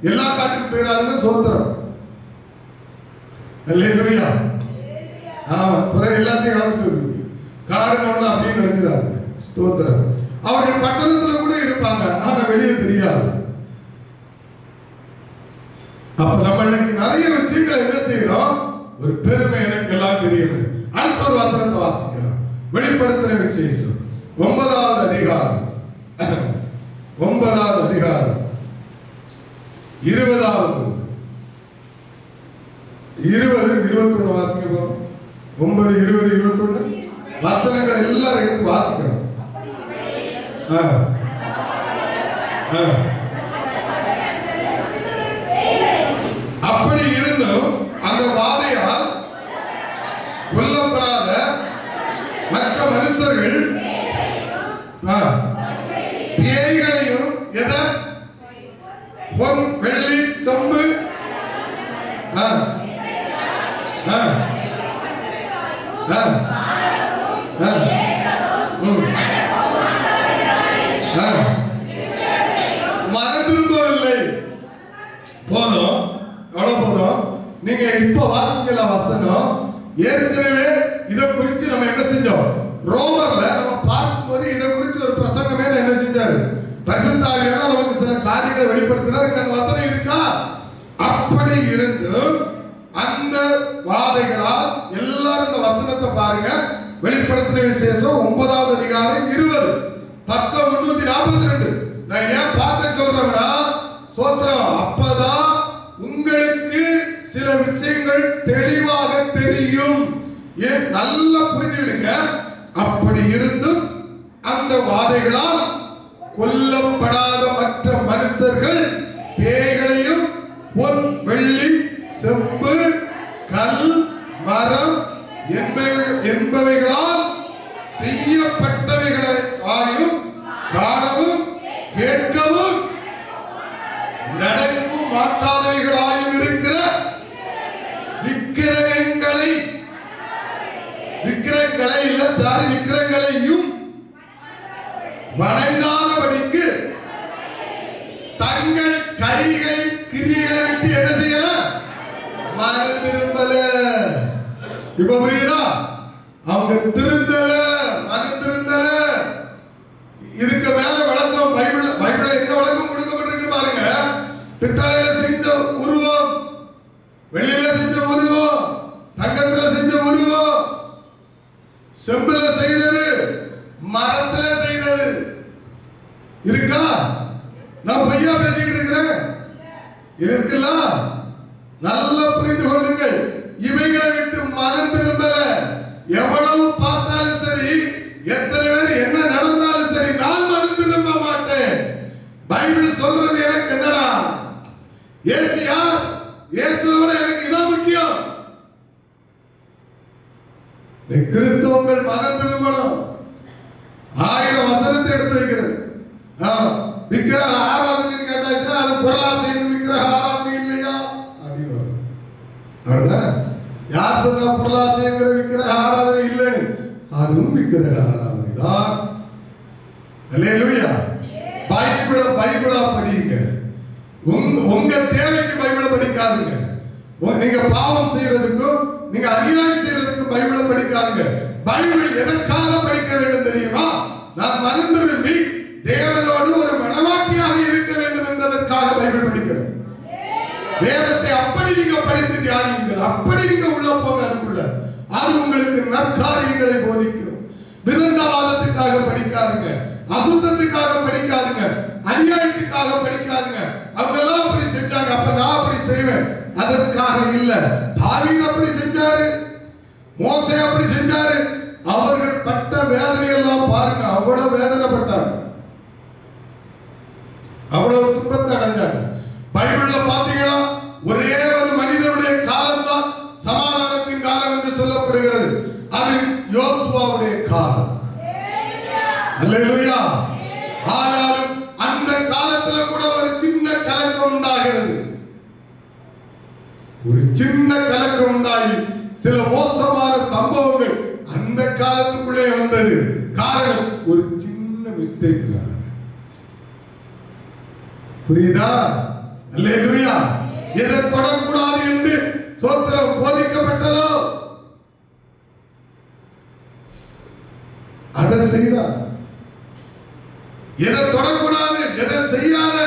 எல்லா காட்டுக்கு போயிடாதுன்னு சோத்திரம். அல்லேலூயா. ஆமா, பிறகு எல்லாத்தையும் கலந்து காடுன்னு ஒண்ணு அப்படின்னு நினைச்சிடாங்க. ஸ்தோத்திரம். அவர்கள் பட்டணத்துல கூட இருப்பாங்க, ஆனா வெளியே தெரியாது. அப்ப நம்ம இன்னைக்கு நிறைய விஷயங்களை என்ன செய்யறோம், ஒரு பெருமை எனக்கு எல்லாம் தெரியும். அடுத்த ஒரு வசனத்தை வாசிக்கலாம். வெளிப்படுத்தின விசேஷம் 9வது அதிகாரம் 9வது அதிகாரம் 20 21 வாசிக்க போறோம். 9 20 21 வசனங்களை எல்லாரும் எடுத்து வாசிக்கணும். அப்படி இருந்தும் அந்த வாதையால் கொல்லப்படாத மற்ற மனுஷர்கள் பேய்களையும் பொன் வெள்ளி செம்பு மனம் திரும்பவில்லை. போதும், எவ்வளவு போதும். நீங்க இப்ப வாசிக்கல வசனம், ஏற்கனவே இதை குறித்து நம்ம என்ன செஞ்சோம், ரோமர்ல நம்ம பார்க்கும்போது இதை குறித்து ஒரு பிரசங்கமே என்ன செஞ்சாரு, பரிசுத்த ஆவியானவர் நமக்கு சில காரியங்களை வெளிப்படுத்தினார். இந்த வசனம் இருக்கா? அப்படி இருந்து அந்த வாதைகளால் எல்லாரும் இந்த வசனத்தை பாருங்க. வெளிப்படுத்தின விசேஷம் 9வது அதிகாரம் 20 பக்கம் 342. நான் ஏன் பார்க்க சொல்றேன்னா, சோத்திரம், அப்பதான் உங்களுக்கு சில விஷயங்கள் தெளிவாக தெரியும். ஏன் நல்லா புரிஞ்சுடுங்க. அப்படி இருந்தும் அந்த வாதைகளால் கொல்லப்படாத மற்ற மனுஷர்கள் பேய்களையும் பொன் வெள்ளி செம்பு கல் மரம் என்பவைகளால் செய்யப்பட்டவைகளை ஆயும் காணவும் கேட்கவும் நடக்கும் மாட்டாதவைகளாயும் இருக்கிற விக்கிரகங்களையும் வணங்காதபடிக்கு தங்கள் கைகளின் கிரியைகளை விட்டு என்ன செய்யல, மனம் திரும்பல. இப்ப புரியுதா? அவங்க திருந்தல, மனம் திருந்தல. இதுக்கு மேல விளக்கம் பைபிள்ல என்ன விளக்கம் கொடுக்கப்பட்டிருக்கு பாருங்க. பித்தளையில செஞ்ச உருவம், வெள்ளியில செஞ்ச உருவம், தங்கத்துல செஞ்ச உருவம், செம்புல செய்தது, மரத்துல செய்தது இருக்கா? நான் பொய்யா பேசிக்கிட்டு இருக்கிறேன்? இருக்குல்ல? நல்லா புரிந்து கொள்ளுங்கள். இவைகளை விட்டு மனம் திரும்பல. எவ்வளவு பார்த்தாலும் சரி, எத்தனை பேர் என்ன நடந்தாலும் சரி, நான் மனம் திரும்ப மாட்டேன். பைபிள் சொல்றது எனக்கு என்னடா, இயேசு யார், இயேசுவோட எனக்கு இதான் முக்கியம். கிறிஸ்தவங்கள் மனம் திரும்பணும். 1000 வசனத்தை எடுத்து வைக்கிறது. விக்கிரக ஆராதனை கேட்டாச்சுன்னா அது பொருளாசையின் விக்கிரக ஆராதனை இல்லையா அப்படின்னு வருது. அப்படிதான் யார் சொன்னா பொருளாசைங்கிற விக்கிரக ஆராதனை இல்லைன்னு? அதுவும் விக்கிரக ஆராதனை தான். அல்லேலூயா. பைபிளா படிங்க. உங்க தேவைக்கு பைபிளை படிக்காதுங்க. நீங்க பாவம் செய்யறதுக்கும் நீங்க அநியாயம் செய்யறதுக்கும் பைபிளை பைபிள் எதற்காக படிக்க வேண்டும் தெரியுமா? நான் மனம் திரும்பி தேவனோடு ஒரு மனவாட்டியாக இருக்க வேண்டும் என்பதற்காக பைபிள் படிக்கிறேன். வேதத்தை அப்படி நீங்க படித்து தியானியுங்கள், அப்படி நீங்க உள்ள போங்க, அதுக்குள்ள அது உங்களுக்கு நற்காரியங்களை போதிக்கும். விதண்டாவாதத்துக்காக படிக்காதுங்க, அசுத்தத்துக்காக படிக்காதுங்க, அநியாயத்துக்காக படிக்காதுங்க. அவங்க எல்லாம் அப்படி செஞ்சாங்க, அப்ப நான் அப்படி செய்வேன், அதற்காக இல்ல. தாவீது அப்படி செஞ்சாரு, மோசே அப்படி செஞ்சாரு. அவர்கள் பட்ட வேதனை எல்லாம் பாருங்க, அவ்வளவு வேதனைப்பட்டாங்க, அவ்வளவு துன்பத்தை அடைஞ்சாங்க. பைபிள்ல பாத்தீங்கன்னா ஒரே ஒரு மனிதனுடைய காலம் தான் சமாதானத்தின் காலம் என்று சொல்லப்படுகிறது. அது யோசுவாவுடைய காலம். அல்லேலூயா. ஆனாலும் அந்த காலத்துல கூட ஒரு சின்ன கலக்கம் உண்டாகிறது. ஒரு சின்ன கலக்கம் உண்டாகி சில மோசமான சம்பவங்கள் அந்த காலத்துக்குள்ளே வந்தது. காரணம் ஒரு சின்ன மிஸ்டேக். புரியுதா? அல்லேலூயா. எதை தொடக்கூடாது என்று சோத்திரம் போதிக்கப்பட்டதோ அதை செய்தார். எதை தொடக்கூடாது, எதை செய்யாத,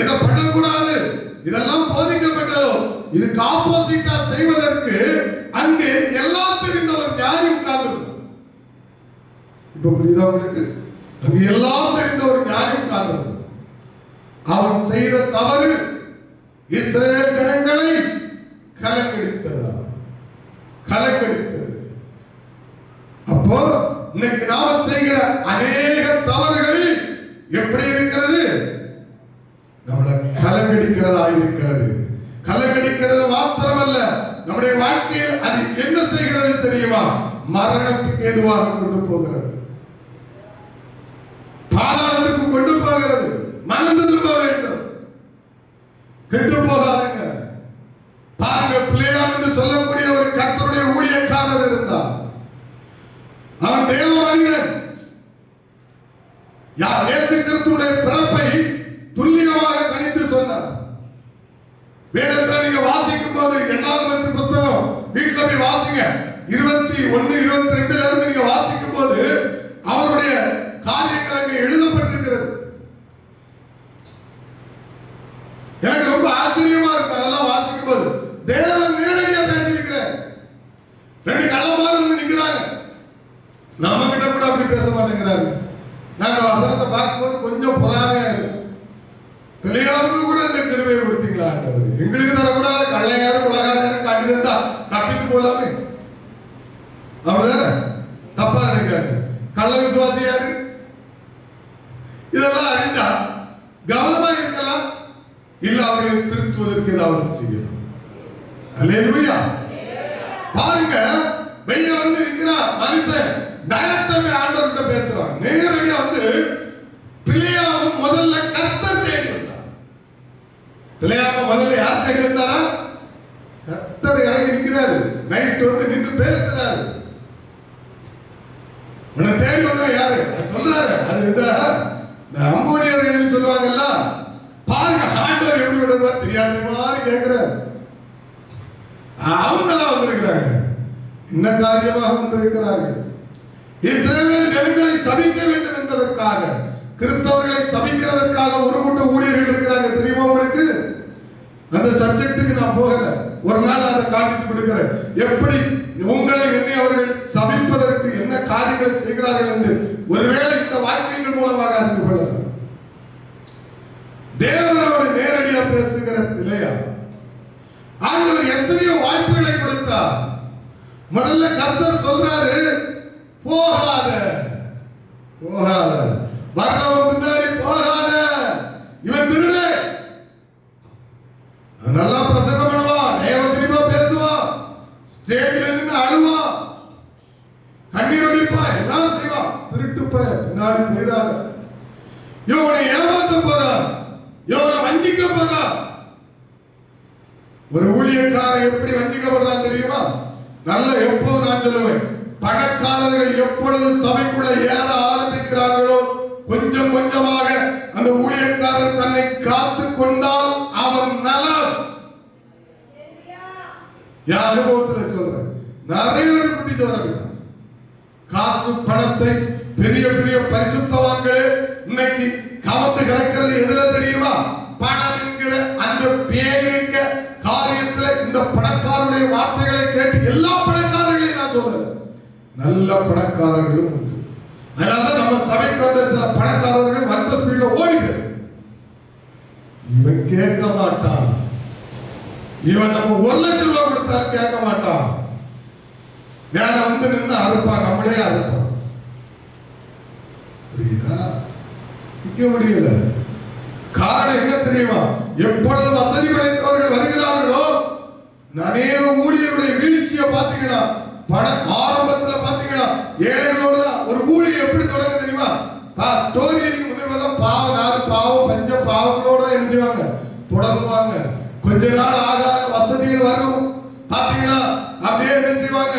எதை பண்ணக்கூடாது, இதெல்லாம் போதிக்கப்பட்டதோ இதுக்கு ஆப்போசிட்டா செய்வதற்கு அங்கே எல்லாம் தெரிந்த ஒரு ஞானி உட்கார்ந்து. இப்ப புரியுதா உங்களுக்கு? அங்கே எல்லாம் தெரிந்த ஒரு ஞானி உட்கார்ந்து. அவன் செய்த தவறு இஸ்ரவேல் ஜனங்களை கலக்கடித்ததா? கலக்கடித்தது. அப்போ இன்னைக்கு நாம செய்கிற அநேக தவறுகள் எப்படி இருக்கிறது? நம்மளை கலக்கடிக்கிறதா இருக்கிறது. கலக்கடிக்கிறது மாத்திரமல்ல, நம்முடைய வாழ்க்கையில் அது என்ன செய்கிறது தெரியுமா? மரணத்துக்கு ஏதுவாக கொண்டு போகிறது, பாதாளத்துக்கு கொண்டு போகிறது. மனம் திரும்ப வேண்டும், கெட்டு போகாதுங்க. பாருங்க, பிள்ளையாம் என்று சொல்லக்கூடிய ஒரு கர்த்தருடைய ஊழியக்காரர் இருந்தார். அவன் தேவ மனிதன். யார் இயேசு கிறிஸ்துவுடைய பிறப்பை துல்லியமாக கணித்து சொன்னார். வேதத்தை நீங்க வாசிக்கும் போது 8வது புத்தகம் வீட்டுல போய் வாசிங்க. 21, 22 இருந்து நீங்க வாசிக்கும் போது அவருடைய காரியங்கள் அங்கே எழுதப்பட்டிருக்கிறது. எனக்கு ரொம்ப ஆச்சரியமா இருக்கு அதெல்லாம் வாசிக்கும் போது. தேவன் நேரடியா பேசியிருக்கிறார். 2 கள்ளமாறு வந்து நிக்கிறாங்க. நம்ம கிட்ட கூட அப்படி பேச மாட்டேங்கிறாரு. நாங்க வசனத்தை பார்க்கும்போது கொஞ்சம் பொறாமையா இருக்கு. பிள்ளையாருக்கு கூட இந்த கிருபையை கொடுத்தீங்களா ஆண்டவர்? எங்களுக்கு தரக்கூடாத கள்ளையாரும் உலகாரும் காட்டியிருந்தா தப்பித்து போலாமே. அப்படிதானே? தப்பா நினைக்காரு. கள்ள விசுவாசியாரு இதெல்லாம் அறிஞ்சா கவனமா இருக்கலாம். இல்ல அவர்களை திருத்துவதற்கு ஏதாவது செய்யலாம். அல்லேலூயா. பாருங்க, வெளிய வந்து இருக்கிறார் மனுஷன், டைரக்டாவே ஆண்டவர்கிட்ட பேசுறான். நேரடியா வந்து பிள்ளையாவும் முதல்ல கர்த்தர் தேடி வந்தார். பிள்ளையாவும் முதல்ல யார் தேடி வந்தாரா? கர்த்தர் இறங்கி இருக்கிறாரு. நைட் வந்து நின்று பேசுறாரு. உன்னை தேடி வந்தா யாரு சொல்றாரு? அது இந்த அம்மோனியர்கள் சொல்லுவாங்கல்ல. பாருங்க, ஆண்டவர் எப்படி விடுவார் தெரியாத மாதிரி கேட்கிறார். அவங்கதான் வந்திருக்கிறாங்க, என்ன காரியமாக வந்திருக்கிறார்கள்? இஸ்ரவேல் ஜனங்களை சபிக்க வேண்டும் என்பதற்காக, கிறிஸ்தவர்களை சபிக்கிறதற்காக ஒரு கூட்ட ஊழியர்கள் இருக்கிறாங்க. தெரியுமா உங்களுக்கு? அந்த சப்ஜெக்டுக்கு நான் போகல. ஒரு நாள் அதை காட்டிட்டு கொடுக்கிறேன். எப்படி உங்களை என்னை அவர்கள் சபிப்பதற்கு என்ன காரியங்களை செய்கிறார்கள் என்று ஒருவேளை இந்த வாக்கியங்கள் மூலமாக அறிந்து கொள்ளலாம். தேவனோடு நேரடியா பேசுகிற பிள்ளையா ஆண்டவர் எத்தனையோ வாய்ப்புகளை கொடுத்தார். முதல்ல கர்த்தர் சொல்றாரு, போகாத போகாத, வர்றவன் பின்னாடி போகாத, இவன் திருட. நல்லா பிரசங்கம் பண்ணுவான், தேவசினிமா பேசுவான், ஸ்டேஜில் நின்று அழுவான், கண்ணீர் அடிப்பான், எல்லாம் செய்வான். திருட்டு பின்னாடி போயிடாத. இவனை ஏமாத்த போறான், இவனை வஞ்சிக்க போறான். ஒரு ஊழியக்காரன் எப்படி வஞ்சிக்கப்படுறான் தெரியுமா? நல்ல எப்போது நான் சொல்லுவேன், பணக்காரர்கள் எப்பொழுது சபைக்குள்ள ஏற ஆரம்பிக்கிறார்களோ கொஞ்சம் கொஞ்சமாக அந்த ஊழியக்காரன் தன்னை காத்து கொண்டால் அவன் நலம். என் அனுபவத்தில் சொல்றேன், நிறைய பேர் குட்டிச்சு வரவில்லை. காசு பணத்தை பெரிய பெரிய பரிசுத்தவான்களே இன்னைக்கு கவர்ந்து கிடக்கிறது எதுல தெரியுமா? பணம் என்கிற அந்த பேரிங்க காரியத்துல. இந்த பணக்காரருடைய வார்த்தைகளை கேட்டு எல்லா பணக்காரர்களையும் நான் சொல்றேன், நல்ல பணக்காரர்களும் உண்டு. அதனால நம்ம சபைக்கு வந்த சில பணக்காரர்கள் வந்த ஸ்பீட்ல ஓடிட்டு, இவன் கேட்க மாட்டான், இவன் நம்ம 1 லட்சம் ரூபாய் கொடுத்தாலும் கேட்க மாட்டான், வேற வந்து நின்று அறுப்பான், நம்மளே அறுப்பான். புரியுதா? நிக்க முடியல. காரணம் என்ன தெரியுமா? எப்பொழுது வசதி படைத்தவர்கள் வருகிறார்களோ, அநேக ஊழியருடைய வீழ்ச்சியை பாத்தீங்கன்னா, ஆரம்பத்துல பாத்தீங்கன்னா ஏழைகளோட ஒரு ஊழியர் எப்படி தொடங்க தெரியுமா? ஸ்டோரி நீங்க முன்னதான் பாவம், 4 பாவம், பஞ்ச பாவங்களோட என்ன செய்வாங்க? தொடங்குவாங்க. கொஞ்ச நாள் ஆக வசதிகள் வரும் பாத்தீங்கன்னா அப்படியே என்ன செய்வாங்க?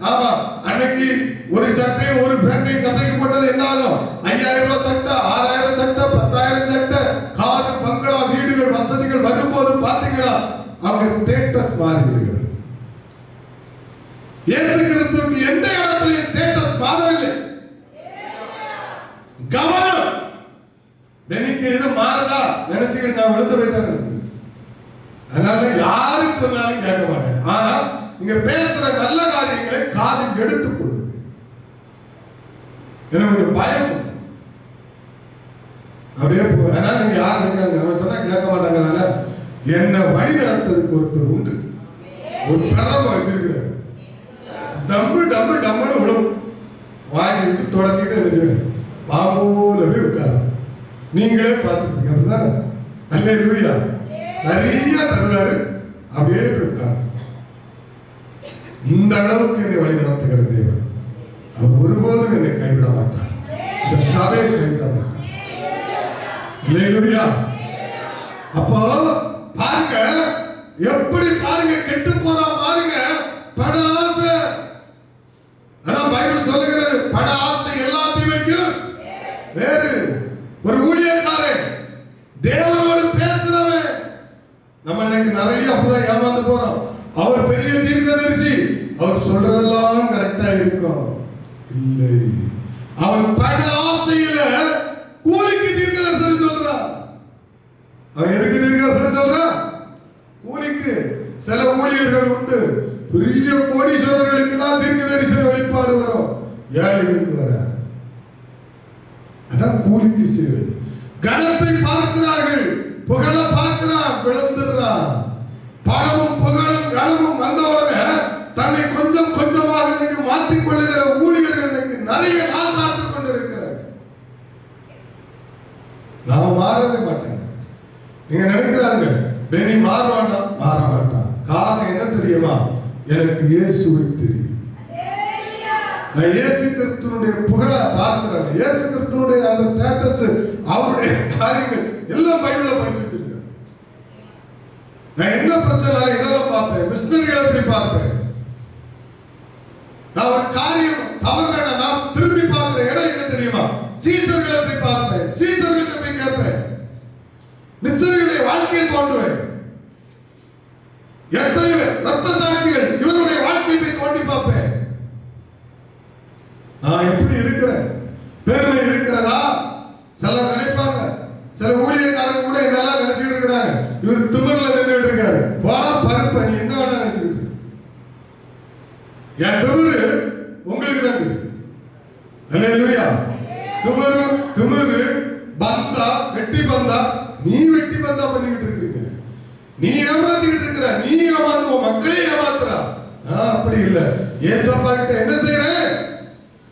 ஆமா, அன்னைக்கு ஒரு சட்டை ஒரு பேங்கையும் கசக்கி போட்டது என்ன ஆகும்? 5000 ரூபாய் சட்டை, 6000 சட்டை, 10,000 சட்டை, காது, பங்களா, வீடுகள், வசதிகள் வரும்போது பாத்தீங்கன்னா அவங்க ஸ்டேட்டஸ் மாறி விடுகிறது. இயேசு கிறிஸ்துவுக்கு எந்த இடத்திலும் ஸ்டேட்டஸ் மாறவில்லை. கவனம், எனக்கு இது மாறுதா நினைச்சுக்கிட்டு நான் விழுந்து போயிட்டேன். அதனால யாருக்கு சொன்னாலும் கேட்க மாட்டேன். ஆனா நீங்க பேசுற நல்ல காரியங்களை காதில் எடுத்துக் கொள்ளுங்க. எனக்கு ஒரு பயம் உண்டு. அப்படியே அதனால நீங்க யார் நினைக்காங்க சொன்னா கேட்க மாட்டாங்கனால என்ன வழி நடத்ததுக்கு ஒருத்தர் உண்டு. ஒரு பிரதம வச்சிருக்கிறார். டம்பு டம்பு டம்முன்னு விடும். வாங்கி விட்டு தொடச்சிக்கிட்டு வச்சுருவேன். பாம்போல போய் விட்டாரு. நீங்களே பார்த்துருப்பீங்க. அப்படிதான் அல்லேலூயா. நிறைய தருவாரு. அப்படியே இருக்காங்க. இந்த அளவுக்கு என்னை வழி நடத்துகிற தேவன் அவர் ஒருபோதும் என்னை கைவிட மாட்டார். இந்த சபையை கைவிட மாட்டார். அல்லேலூயா. அப்போ பாருங்க, எப்படி பாருங்க கெட்டு போறா பாருங்க. பண ஆசை, அதான் பைபிள் சொல்லுகிறது, பண ஆசை எல்லாத்தையும் வைக்கும் வேறு. ஒரு ஊழியக்காரன் தேவனோடு பேசுறவன் நம்ம இன்னைக்கு நிறைய அப்பதான் ஏமாந்து போறோம். அவர் பெரிய தீர்க்கதரிசி, அவர் சொல்றதெல்லாம் கரெக்டா இருக்கும். இல்லை, அவன் பண ஆசையில கூலிக்கு தீர்க்கதரிசனம் சொல்றான். அவன் எதுக்கு தீர்க்கதரிசனம் சொல்றான்? கூலிக்கு. சில ஊழியர்கள் உண்டு, பெரிய கோடீஸ்வரர்களுக்கு தான் தீர்க்கதரிசன வெளிப்பாடு வரும், ஏழைகளுக்கு வர. அதான் கூலிக்கு செய்வது. கனத்தை பார்க்கிறார்கள், புகழ பார்க்கிறான், விழுந்துடுறான். பணமும் புகழும் கனமும் வந்த உடனே தன்னை கொஞ்சம் கொஞ்சமாக இன்னைக்கு மாற்றிக் கொள்ளுகிற ஊழியர்கள் இன்னைக்கு நிறைய நாள் பார்த்துக் கொண்டிருக்கிறார். நான் மாறவே மாட்டேங்க. நீங்க நினைக்கிறாங்க பெனி மாறுவாண்டா, மாற மாட்டான். காரணம் என்ன தெரியுமா? எனக்கு இயேசுவை தெரியும். நான் இயேசு கிறிஸ்துவினுடைய புகழை பார்க்கிறேன். இயேசு கிறிஸ்துவினுடைய அந்த ஸ்டேட்டஸ், அவருடைய காரியங்கள் எல்லாம் பைபிள்ல படிச்சு வச்சிருக்கேன். நான் என்ன பிரச்சனை இதெல்லாம் பார்ப்பேன், மிஷனரிகளை போய் பார்ப்பேன். நான் ஒரு காரியம் தவறுனா நான் திரும்பி பார்க்கிற இடம் என்ன தெரியுமா? சீசர்களை போய் பார்ப்பேன், சீசர்கிட்ட போய் கேட்பேன், மிஷனரிகளுடைய வாழ்க்கையை தோண்டுவேன். எத்தனை ரத்த சாட்சிகள் இவருடைய வாழ்க்கையை போய் தோண்டி பார்ப்பேன். நான் எப்படி இருக்கிறேன்? பெருமை இருக்கிறதா? சிலர் நினைப்பாங்க, சில ஊழியக்காரங்க கூட என்னெல்லாம் நினைச்சிட்டு இருக்கிறாங்க, இவர் திமிர்ல நின்றுட்டு இருக்காரு, போடா பருப்ப, நீ என்ன வேணா நினைச்சிட்டு இருக்க. என் திமிரு உங்களுக்கு தான் தெரியும். அல்லேலூயா. திமிரு திமிரு பந்தா, வெட்டி பந்தா, நீ வெட்டி பந்தா பண்ணிக்கிட்டு இருக்கிறீங்க. நீ ஏமாத்திக்கிட்டு இருக்கிற, நீ ஏமாத்து, உன் மக்களே ஏமாத்துறா. அப்படி இல்லை. ஏசப்பா கிட்ட என்ன செய்யறேன்?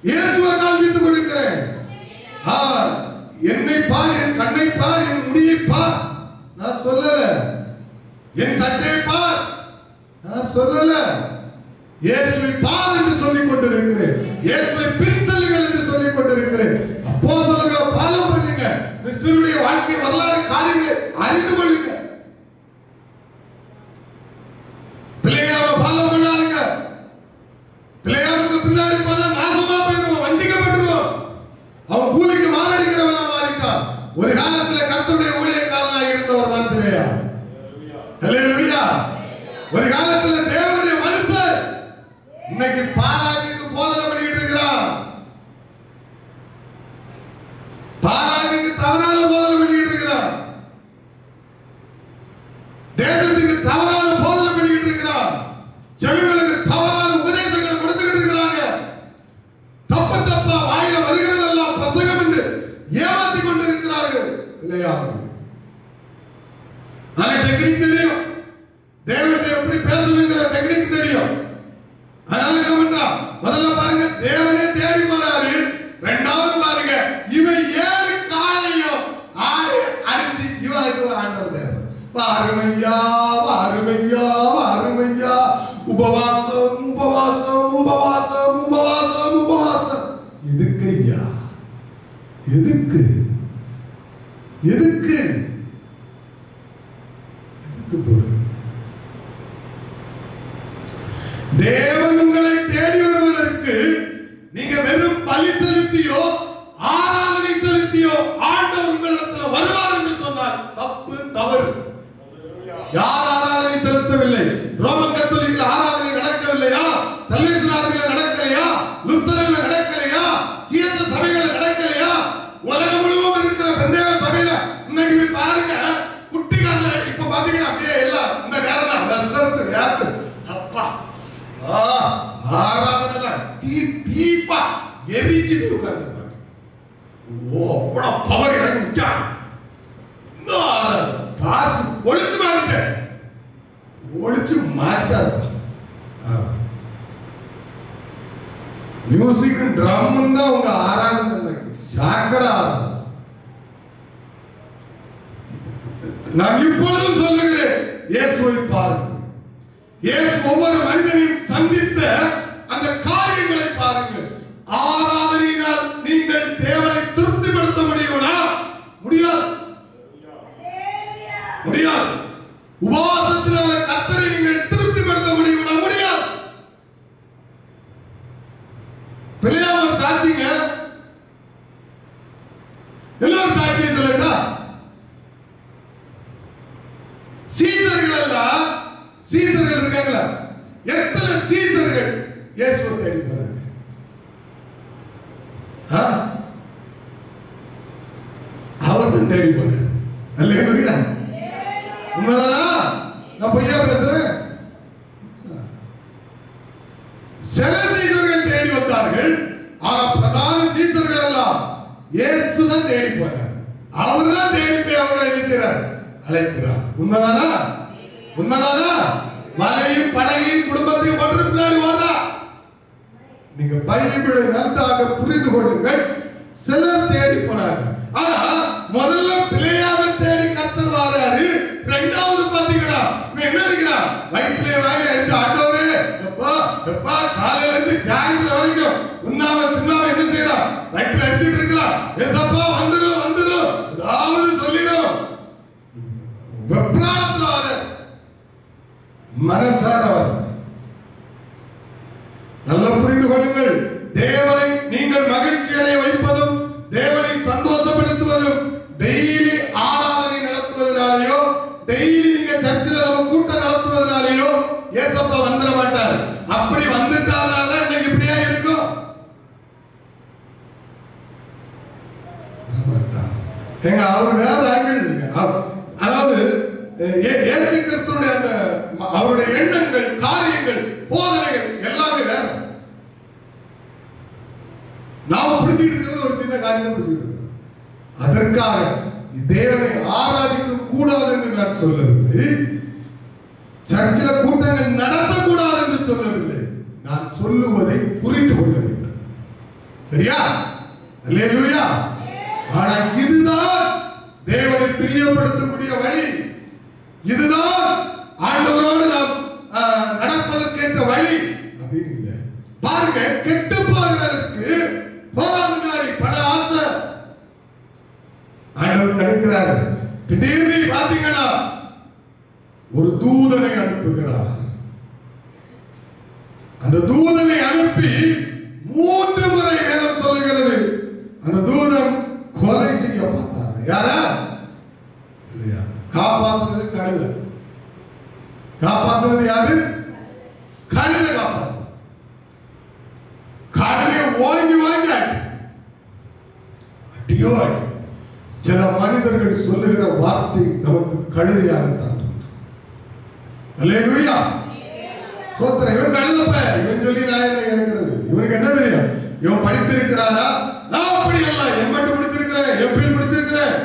இயேசுவை காண்பித்துக் கொடுக்கிறேன். என்னை பார், என் கண்ணை பார், என் முடியை பார். நான் சொல்லல. என் சட்டையை பார், நான் சொல்லல. இயேசுவை பார் என்று சொல்லிக் கொண்டிருக்கிறேன். இயேசுவை பின் செல்லுங்கள் என்று சொல்லிக் கொண்டிருக்கிறேன். அப்போஸ்தலர்களை ஃபாலோ பண்ணுங்க. கிறிஸ்துவினுடைய வாழ்க்கை வரலாறு காரியங்களை அறிந்து கொள்ளுங்க. பிள்ளையாவை ஃபாலோ பண்ணாருங்க. பிள்ளையாவுக்கு பின்னாடி போனா நாசமா போயிடுவோம், வஞ்சிக்கப்பட்டுருவோம். அவன் கூலிக்கு மாரடிக்கிறவனா மாறிட்டான். ஒரு காலத்துல கர்த்தருடைய ஊழியக்காரனா இருந்தவர் தான் பிள்ளையா. அல்லேலூயா. ஒரு காலத்துல தேவனுடைய மனுஷன், இன்னைக்கு பாலாக்கு போதனை பண்ணிட்டு இருக்கிறான். இல்லையா? ஆனா டெக்னிக் தெரியும், தேவனை எப்படி பேசணுங்கிற டெக்னிக் தெரியும். அதனால என்ன பண்றா? முதல்ல பாருங்க, தேவனே தேடி போறாரு. ரெண்டாவது பாருங்க, இவன் 7 காலையும் ஆடு அடிச்சு இவனுக்கு ஆண்டவர் தேவை. வாருமையா வாருமையா வாருமையா, உபவாசம் உபவாசம் உபவாசம் உபவாசம் உபவாசம். எதுக்கு ஐயா? எதுக்கு எதுக்கு எதுக்கு போற? தேவன் உங்களை தேடி வருவதற்கு நீங்க வெறும் பலி செலுத்தியோ ஆராதனை செலுத்தியோ ஆண்டவர் உங்களிடத்தில் வருவார் என்று சொன்னார். தப்பு, தவறு. யார் ஆராதனை செலுத்தவில்லை? ரோமன் கத்தோலிக்கல் ஆராதனை நடக்கவில்லையா? சல்வேஸ்வராவில் நடக்கலையா? லுத்தரன்ல நடக்கலையா? சிஎஸ் சபைகள் நடக்கலையா? உலகம் முழுவதும் இருக்கிற பெந்தேக சபையில இன்னைக்கு பாருங்க, குட்டிகாரல இப்ப பாத்தீங்கன்னா அப்படியே எல்லாம் இந்த நேரம் தான் ரிசர்வ் யாத்து அப்பா ஆராதனை தீப்பா எரிஞ்சு உட்கார்ந்து. ஓ, அவ்வளவு பவர் எனக்கு முக்கியம். இன்னும் ஆராதனை காசு ஒழிச்சு மாறிட்ட, ஒழிச்சு மாறிட்டாரு. மியூசிக் ட்ரம் தான் உங்க ஆராதனை. சாக்கடை ஆராதனை. நான் இப்பொழுதும் சொல்லுகிறேன், இயேசுவை பாருங்கள். இயேசு ஒவ்வொரு மனிதனையும் சந்தித்த அந்த காரியங்களை பாருங்கள். ஆராதனையினால் நீங்கள் தேவனை திருப்திப்படுத்த முடியுமா? முடியாது, முடியாது. உபவாசத்தினால கர்த்தரை நீங்கள் திருப்திப்படுத்த முடியுமா? முடியாது. பிள்ளையாம சாட்சிங்க, எல்லாரும் சாட்சியை சொல்லட்டா? சீசர்கள் எல்லாம், சீசர்கள் இருக்காங்களா? எத்தனை சீசர்கள் இயேசுவை தேடி போறாங்க? அவர் தான் தேடி போறார். அல்லேலூயா. உண்மைதானா? நான் பொய்யா பேசுறேன்? சில சீசர்கள் தேடி வந்தார்கள், ஆனா பிரதான சீசர்கள் எல்லாம் இயேசு தான் தேடி போறார். அவர் தான் தேடி போய் அவர்களை என்ன செய்றார்? அழைக்கிறார். உண்மைதானா? உண்மைதானா? மலையும் படகையும் குடும்பத்தையும் ஒன்று பின்னாடி வரா. நீங்க பைபிளை நன்றாக புரிந்து கொள்ளுங்கள். சிலர் தேடி போனாங்க, ஆனா முதல்ல பிள்ளையாவை தேடி கர்த்தர் வராரு. இரண்டாவது பாத்தீங்கன்னா என்ன நினைக்கிறான்? வயிற்றுல வாங்கி எடுத்து ஆண்டவரே எப்பா எப்பா காலையில இருந்து சாயந்தரம் வரைக்கும் உண்ணாம தின்னாம என்ன செய்யறான்? வயிற்றுல எடுத்துட்டு இருக்கிறான். ஏசப்பா வந்துடும் வந்துடும், ஏதாவது சொல்லிடும். வெப்ராளத்துல வர மனசார வர. நல்லா புரிந்து கொள்ளுங்கள். தேவனை நீங்கள் மகிழ்ச்சி அடைய வைப்பதும் தேவனை சந்தோஷப்படுத்துவதும் டெய்லி ஆராதனை நடத்துவதனாலேயோ டெய்லி நீங்க சர்ச்சில் நம்ம கூட்டம் நடத்துவதனாலேயோ ஏசப்பா வந்துட மாட்டார். அப்படி வந்துட்டாருனால இன்னைக்கு இப்படியா இருக்கும்? எங்க அவர் வேற ஆங்கிள். அதாவது இயேசு கிறிஸ்துவுடைய அந்த அவருடைய எண்ணங்கள், காரியங்கள், போதனைகள் எல்லாமே வேற. நாம புரிஞ்சுட்டு இருக்கிறது ஒரு சின்ன காரியம் புரிஞ்சுட்டு இருக்கிறோம். அதற்காக தேவனை ஆராதிக்க கூடாது என்று நான் சொல்லவில்லை. சர்ச்சில் கூட்டங்கள் நடத்தக்கூடாது என்று சொல்லவில்லை. நான் சொல்லுவதை புரிந்து கொள்ள வேண்டும். சரியா? அல்லேலூயா. ஆனா இதுதான் தேவனை பிரியப்படுத்தக்கூடிய வழி. இதுதான் ஆண்டவரோடு நாம் நடப்பதற்கேற்ற வழி அப்படின்னு இல்லை. பாருங்க, கெட்டு போகிறதற்கு முன்னாடி பட ஆசை ஆண்டவர் தடுக்கிறார். திடீர்னு பாத்தீங்கன்னா ஒரு தூதனை அனுப்புகிறார். அந்த தூதனை அனுப்பி 3 முறை வேதம் சொல்லுகிறது அந்த தூதன் கொலை செய்ய பார்த்தார். யாரா? இல்லையா? காப்பாற்றுறது கழுத. காப்பாற்றுறது யாரு? கழுத காப்பாற்று. கழுதையை வாங்கி வாங்கி அடியோ. சில மனிதர்கள் சொல்லுகிற வார்த்தை நமக்கு கழுதையாகத்தான் தோன்றும். அல்லேலூயா. சோத்திரம். இவன் கழுதப்ப இவன் சொல்லி நான் என்ன கேட்கிறது? இவனுக்கு என்ன தெரியும்? இவன் படித்திருக்கிறானா? நான் அப்படி அல்ல. எம்.எட் முடிச்சிருக்கிறேன், எம்.பில் முடிச்சிருக்கிறேன்,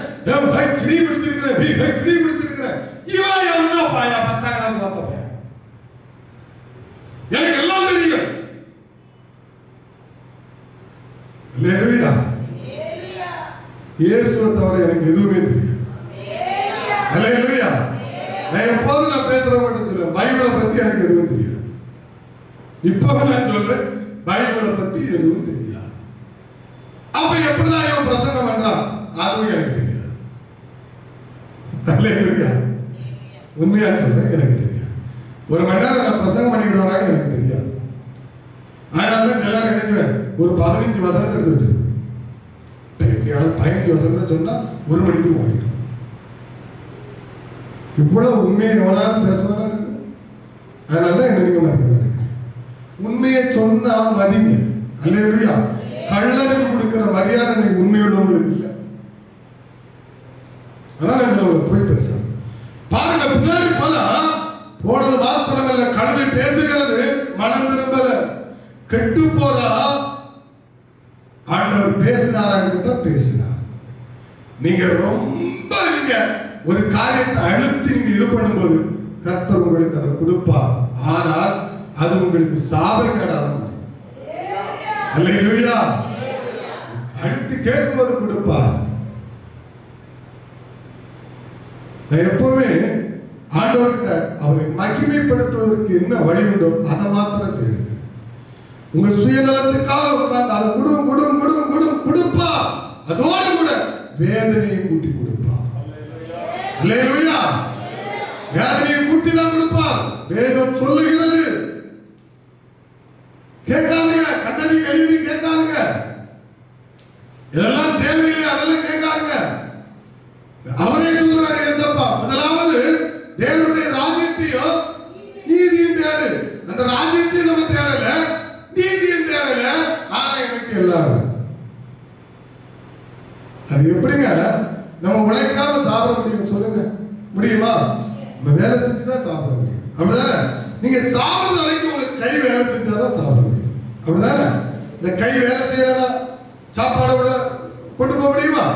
கிளி பிடிச்சிருக்கிறேன் இவன் என்ன பாயா 10ஆம் கிளாஸ் பார்த்த பையன், எனக்கு எல்லாம் தெரியும். அல்லேலூயா. இயேசுவை தவிர எனக்கு எதுவுமே தெரியாது. அல்லேலூயா. நான் எப்போதும் நான் பேசுறவங்க சொல்லுவேன், பைபிளை பத்தி எனக்கு எதுவும் தெரியாது. இப்ப நான் சொல்றேன், பைபிளை பத்தி எதுவும் தெரியாது. அப்ப எப்படிதான் இவன் பிரசங்கம் பண்றான் அதுவும் எனக்கு தெரியாது. அல்லேலூயா. உண்மையா சொல்றேன், எனக்கு தெரியாது. ஒரு மணி நேரம் நான் பிரசங்கம் பண்ணிட்டு வராங்க எனக்கு தெரியாது. அதனால தான் எல்லாரும் நினைக்கிறேன் ஒரு 15 வசனத்தை எடுத்து வச்சிருக்கேன். எப்படியாவது 15 வசனத்தை சொன்னா 1 மணிக்கு ஓடிடும். இவ்வளவு உண்மையை எவனாலும் பேசுவானா? அதனால தான் என்ன நீங்க மறக்க மாட்டேங்கிறேன். உண்மையை சொன்னா மதிங்க. அல்லேலூயா. கள்ளனுக்கு கொடுக்கிற மரியாதை உண்மையுள்ளவங்களுக்கு இல்லை. அதான் நான் போய் பேசுறேன். பாருங்க, பின்னாடி போனது மாத்திரமல்ல, கழுதை பேசுகிறது, மனம் திரும்பல, கெட்டு போதா. ஆண்டவர் பேசினாராங்க, பேசினார். நீங்க ரொம்ப ஒரு காரியத்தை அழுத்தி நீங்க இது பண்ணும்போது கர்த்தர் உங்களுக்கு அதை கொடுப்பார். ஆனால் அது உங்களுக்கு சாபக்கேடாக முடியும். அல்லேலூயா. அழுத்தி கேட்கும்போது கொடுப்பார். நான் எப்பவுமே ஆண்டவர்கிட்ட அவரை மகிமைப்படுத்துவதற்கு என்ன வழி உண்டோ அதை மாத்திரம் தேடுங்க. உங்க சுயநலத்துக்காக உட்கார்ந்து அதை கொடுப்பா. அதோடு கூட வேதனையை கூட்டி கொடுப்பா. அல்லேலூயா. வேதனையை கூட்டி தான் கொடுப்பார். வேதம் சொல்லுகிறது. கேட்காதுங்க, கண்டதி கழிவு கேட்காதுங்க, இதெல்லாம் தேவையில்லை, அதெல்லாம் கேட்காதுங்க. அவரே சொல்றாரு, என்னப்பா, முதலாவது தேவனுடைய ராஜ்யத்தையும் நீதியும் தேடு. அந்த ராஜ்யத்தையும் நம்ம தேடல, நீதியும் தேடல. ஆனா எனக்கு எல்லாரும் அது எப்படிங்க நம்ம உழைக்காம சாப்பிட முடியும்? சொல்லுங்க, முடியுமா? நம்ம வேலை செஞ்சுதான் சாப்பிட முடியும். அப்படிதானே? நீங்க சாப்பிடுற வரைக்கும் உங்க கை வேலை செஞ்சாதான் சாப்பிட முடியும். அப்படிதானே? இந்த கை வேலை செய்யலன்னா சாப்பாடு உள்ள கொண்டு போக முடியுமா?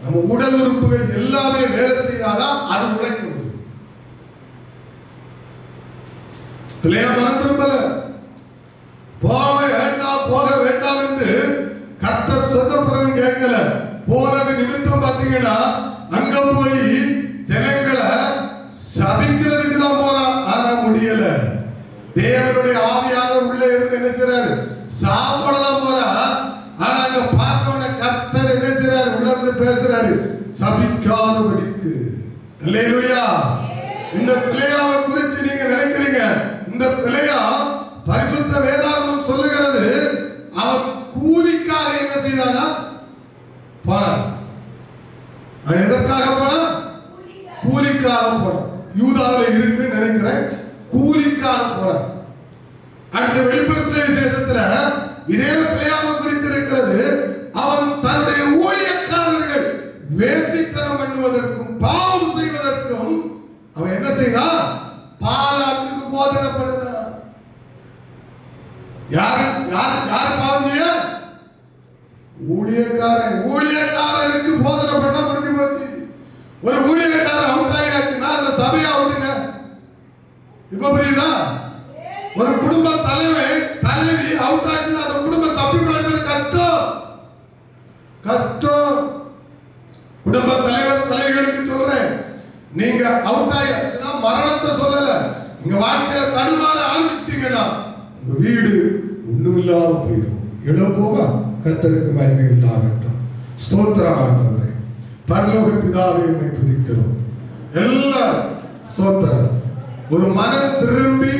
நம்ம உடல் உறுப்புகள் எல்லாமே வேலை செய்யாதான் அது உழைக்க முடியும். மனம் திரும்பல, போக வேண்டாம் என்று கர்த்தர் சொன்ன பிறகு கேட்கல. போனது நிமித்தம் பார்த்தீங்கன்னா அங்க போய் ஜனங்களை சபிக்கிறதுக்கு தான் போறான். ஆனா முடியல. தேவனுடைய ஆவியானவர் உள்ளே இருந்து என்ன செய்றாரு? சாப்பிடலாம் போறா. ஆனா அங்க பார்த்தவன கர்த்தர் என்ன செய்றாரு? உள்ள இருந்து பேசுறாரு, சபிக்காதபடிக்கு. அல்லேலூயா. இந்த பிள்ளையாவை குறித்து நீங்க நினைக்கிறீங்க, இந்த பிள்ளையா பரிசுத்த வேதாகமம் சொல்லுகிறது, அவன் கூலிக்காக என்ன செய்தானா? போனான். எதற்காக போனான்? கூலிக்காக போனான். யூதாவில் இருக்குன்னு நினைக்கிறேன், கூலிக்காக போறான். அடுத்த வெளிப்படுத்தின விசேஷத்துல இதே பிள்ளையாவை குறித்து இருக்கிறது. அவன் தன்னுடைய ஊழியக்காரர்கள் வேசித்தனம் பண்ணுவதற்கும் பாவம் செய்வதற்கும் அவன் என்ன செய்தான்? பாலாக்கு போதனை பண்ணுறான். யார் பாவம் செய்ய? ஊழியக்காரனுக்கு போதனை பண்ண முடிஞ்சு போச்சு. ஒரு ஊழியக்காரன் அவுட் ஆகியாச்சுன்னா அந்த சபையை அவுட்டுங்க. இப்ப புரியுதா? ஒரு குடும்ப தலைவி அவுட் ஆச்சுன்னா அந்த குடும்பம் தப்பி பிழைப்பது கஷ்டம். குடும்ப தலைவிகளுக்கு சொல்றேன், நீங்க அவுட் ஆகியாச்சுன்னா மரணத்தை சொல்லல, நீங்க வாழ்க்கையில தடுமாற ஆரம்பிச்சிட்டீங்கன்னா உங்க வீடு ஒண்ணுமில்லாம போயிடும். இழப்போவா? கர்த்தருக்கு மகிமை உண்டாகட்டும். ஸ்தோத்திரம் ஆண்டவரே. பரலோக பிதாவே உம்மை துதிக்கிறோம். எல்லாரும் ஸ்தோத்திரம். ஒரு மனம் திரும்பி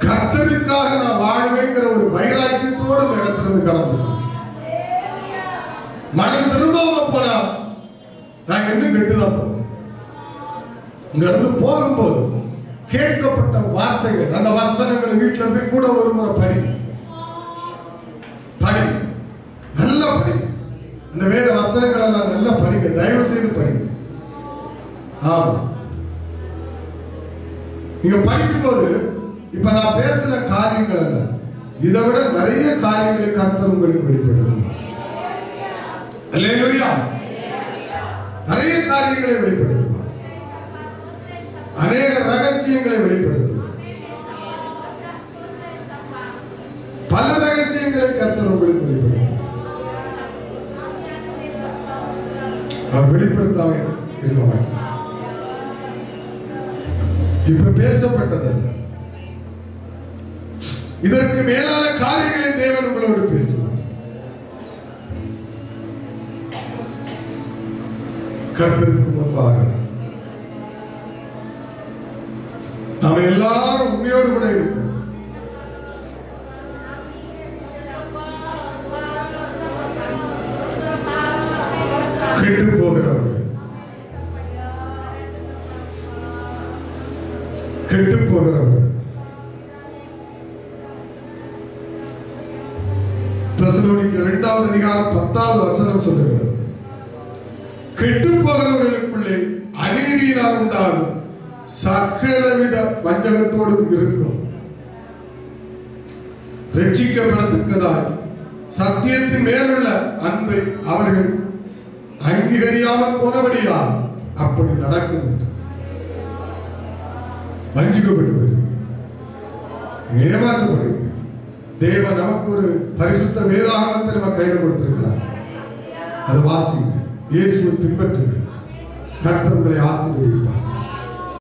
கர்த்தருக்காக நான் வாழ்வேங்கிற ஒரு வைராக்கியத்தோடு இந்த இடத்திலிருந்து கடந்து செல்லும். மனம் திரும்பாம போனா நான் இன்னும் கெட்டுதான் போவேன். இங்க இருந்து போகும்போது கேட்கப்பட்ட வார்த்தைகள், அந்த வசனங்களை வீட்டுல போய் கூட ஒரு முறை படிங்க, நல்லா படிங்க. அந்த வேத வசனங்களை நல்லா படிங்க, தயவு செய்து படிங்க. ஆமா, நீங்க படிக்கும் போது இப்ப நான் பேசின காரியங்கள் அல்ல, இதை விட நிறைய காரியங்களை கர்த்தர் உங்களுக்கு வெளிப்படுத்துவார். அல்லேலூயா. நிறைய காரியங்களை வெளிப்படுத்துவார், அநேக ரகசியங்களை வெளிப்படுத்துவார், பல ரகசியங்களை கர்த்தர் உங்களுக்கு வெளிப்படுத்துவார். அவர் வெளிப்படுத்தாம இருக்க மாட்டார். இப்ப பேசப்பட்டதல்ல, இதற்கு மேலான காரியங்களை தேவன் உங்களோடு பேசுவார். கர்த்தருக்கு முன்பாக நாம எல்லாரும் உண்மையோடு கூட இருக்கணும். கெட்டு போகிறவர்கள், கெட்டு போகிறவர்கள் தெசலோனிக்கேயர் 2வது அதிகாரம் 10வது வசனம் சொல்லுகிறது, கெட்டு போகிறவர்களுக்குள்ளே அநீதியினால் உண்டாகும் சகலவித வஞ்சகத்தோடும் இருக்கும். ரட்சிக்கப்படத்தக்கதாய் சத்தியத்தின் மேலுள்ள அன்பை அவர்கள் அங்கீகரியாமல் போனபடியால் அப்படி நடக்கும் என்று வஞ்சிக்கப்பட்டு வருவீங்க, ஏமாற்றப்படுவீங்க. தேவன் நமக்கு ஒரு பரிசுத்த வேதாகமத்தை நம்ம கையில் கொடுத்திருக்கிறார். அது வாசிங்க, இயேசுவை பின்பற்றுங்கள். கர்த்தர் உங்களை ஆசீர்வதிப்பார்.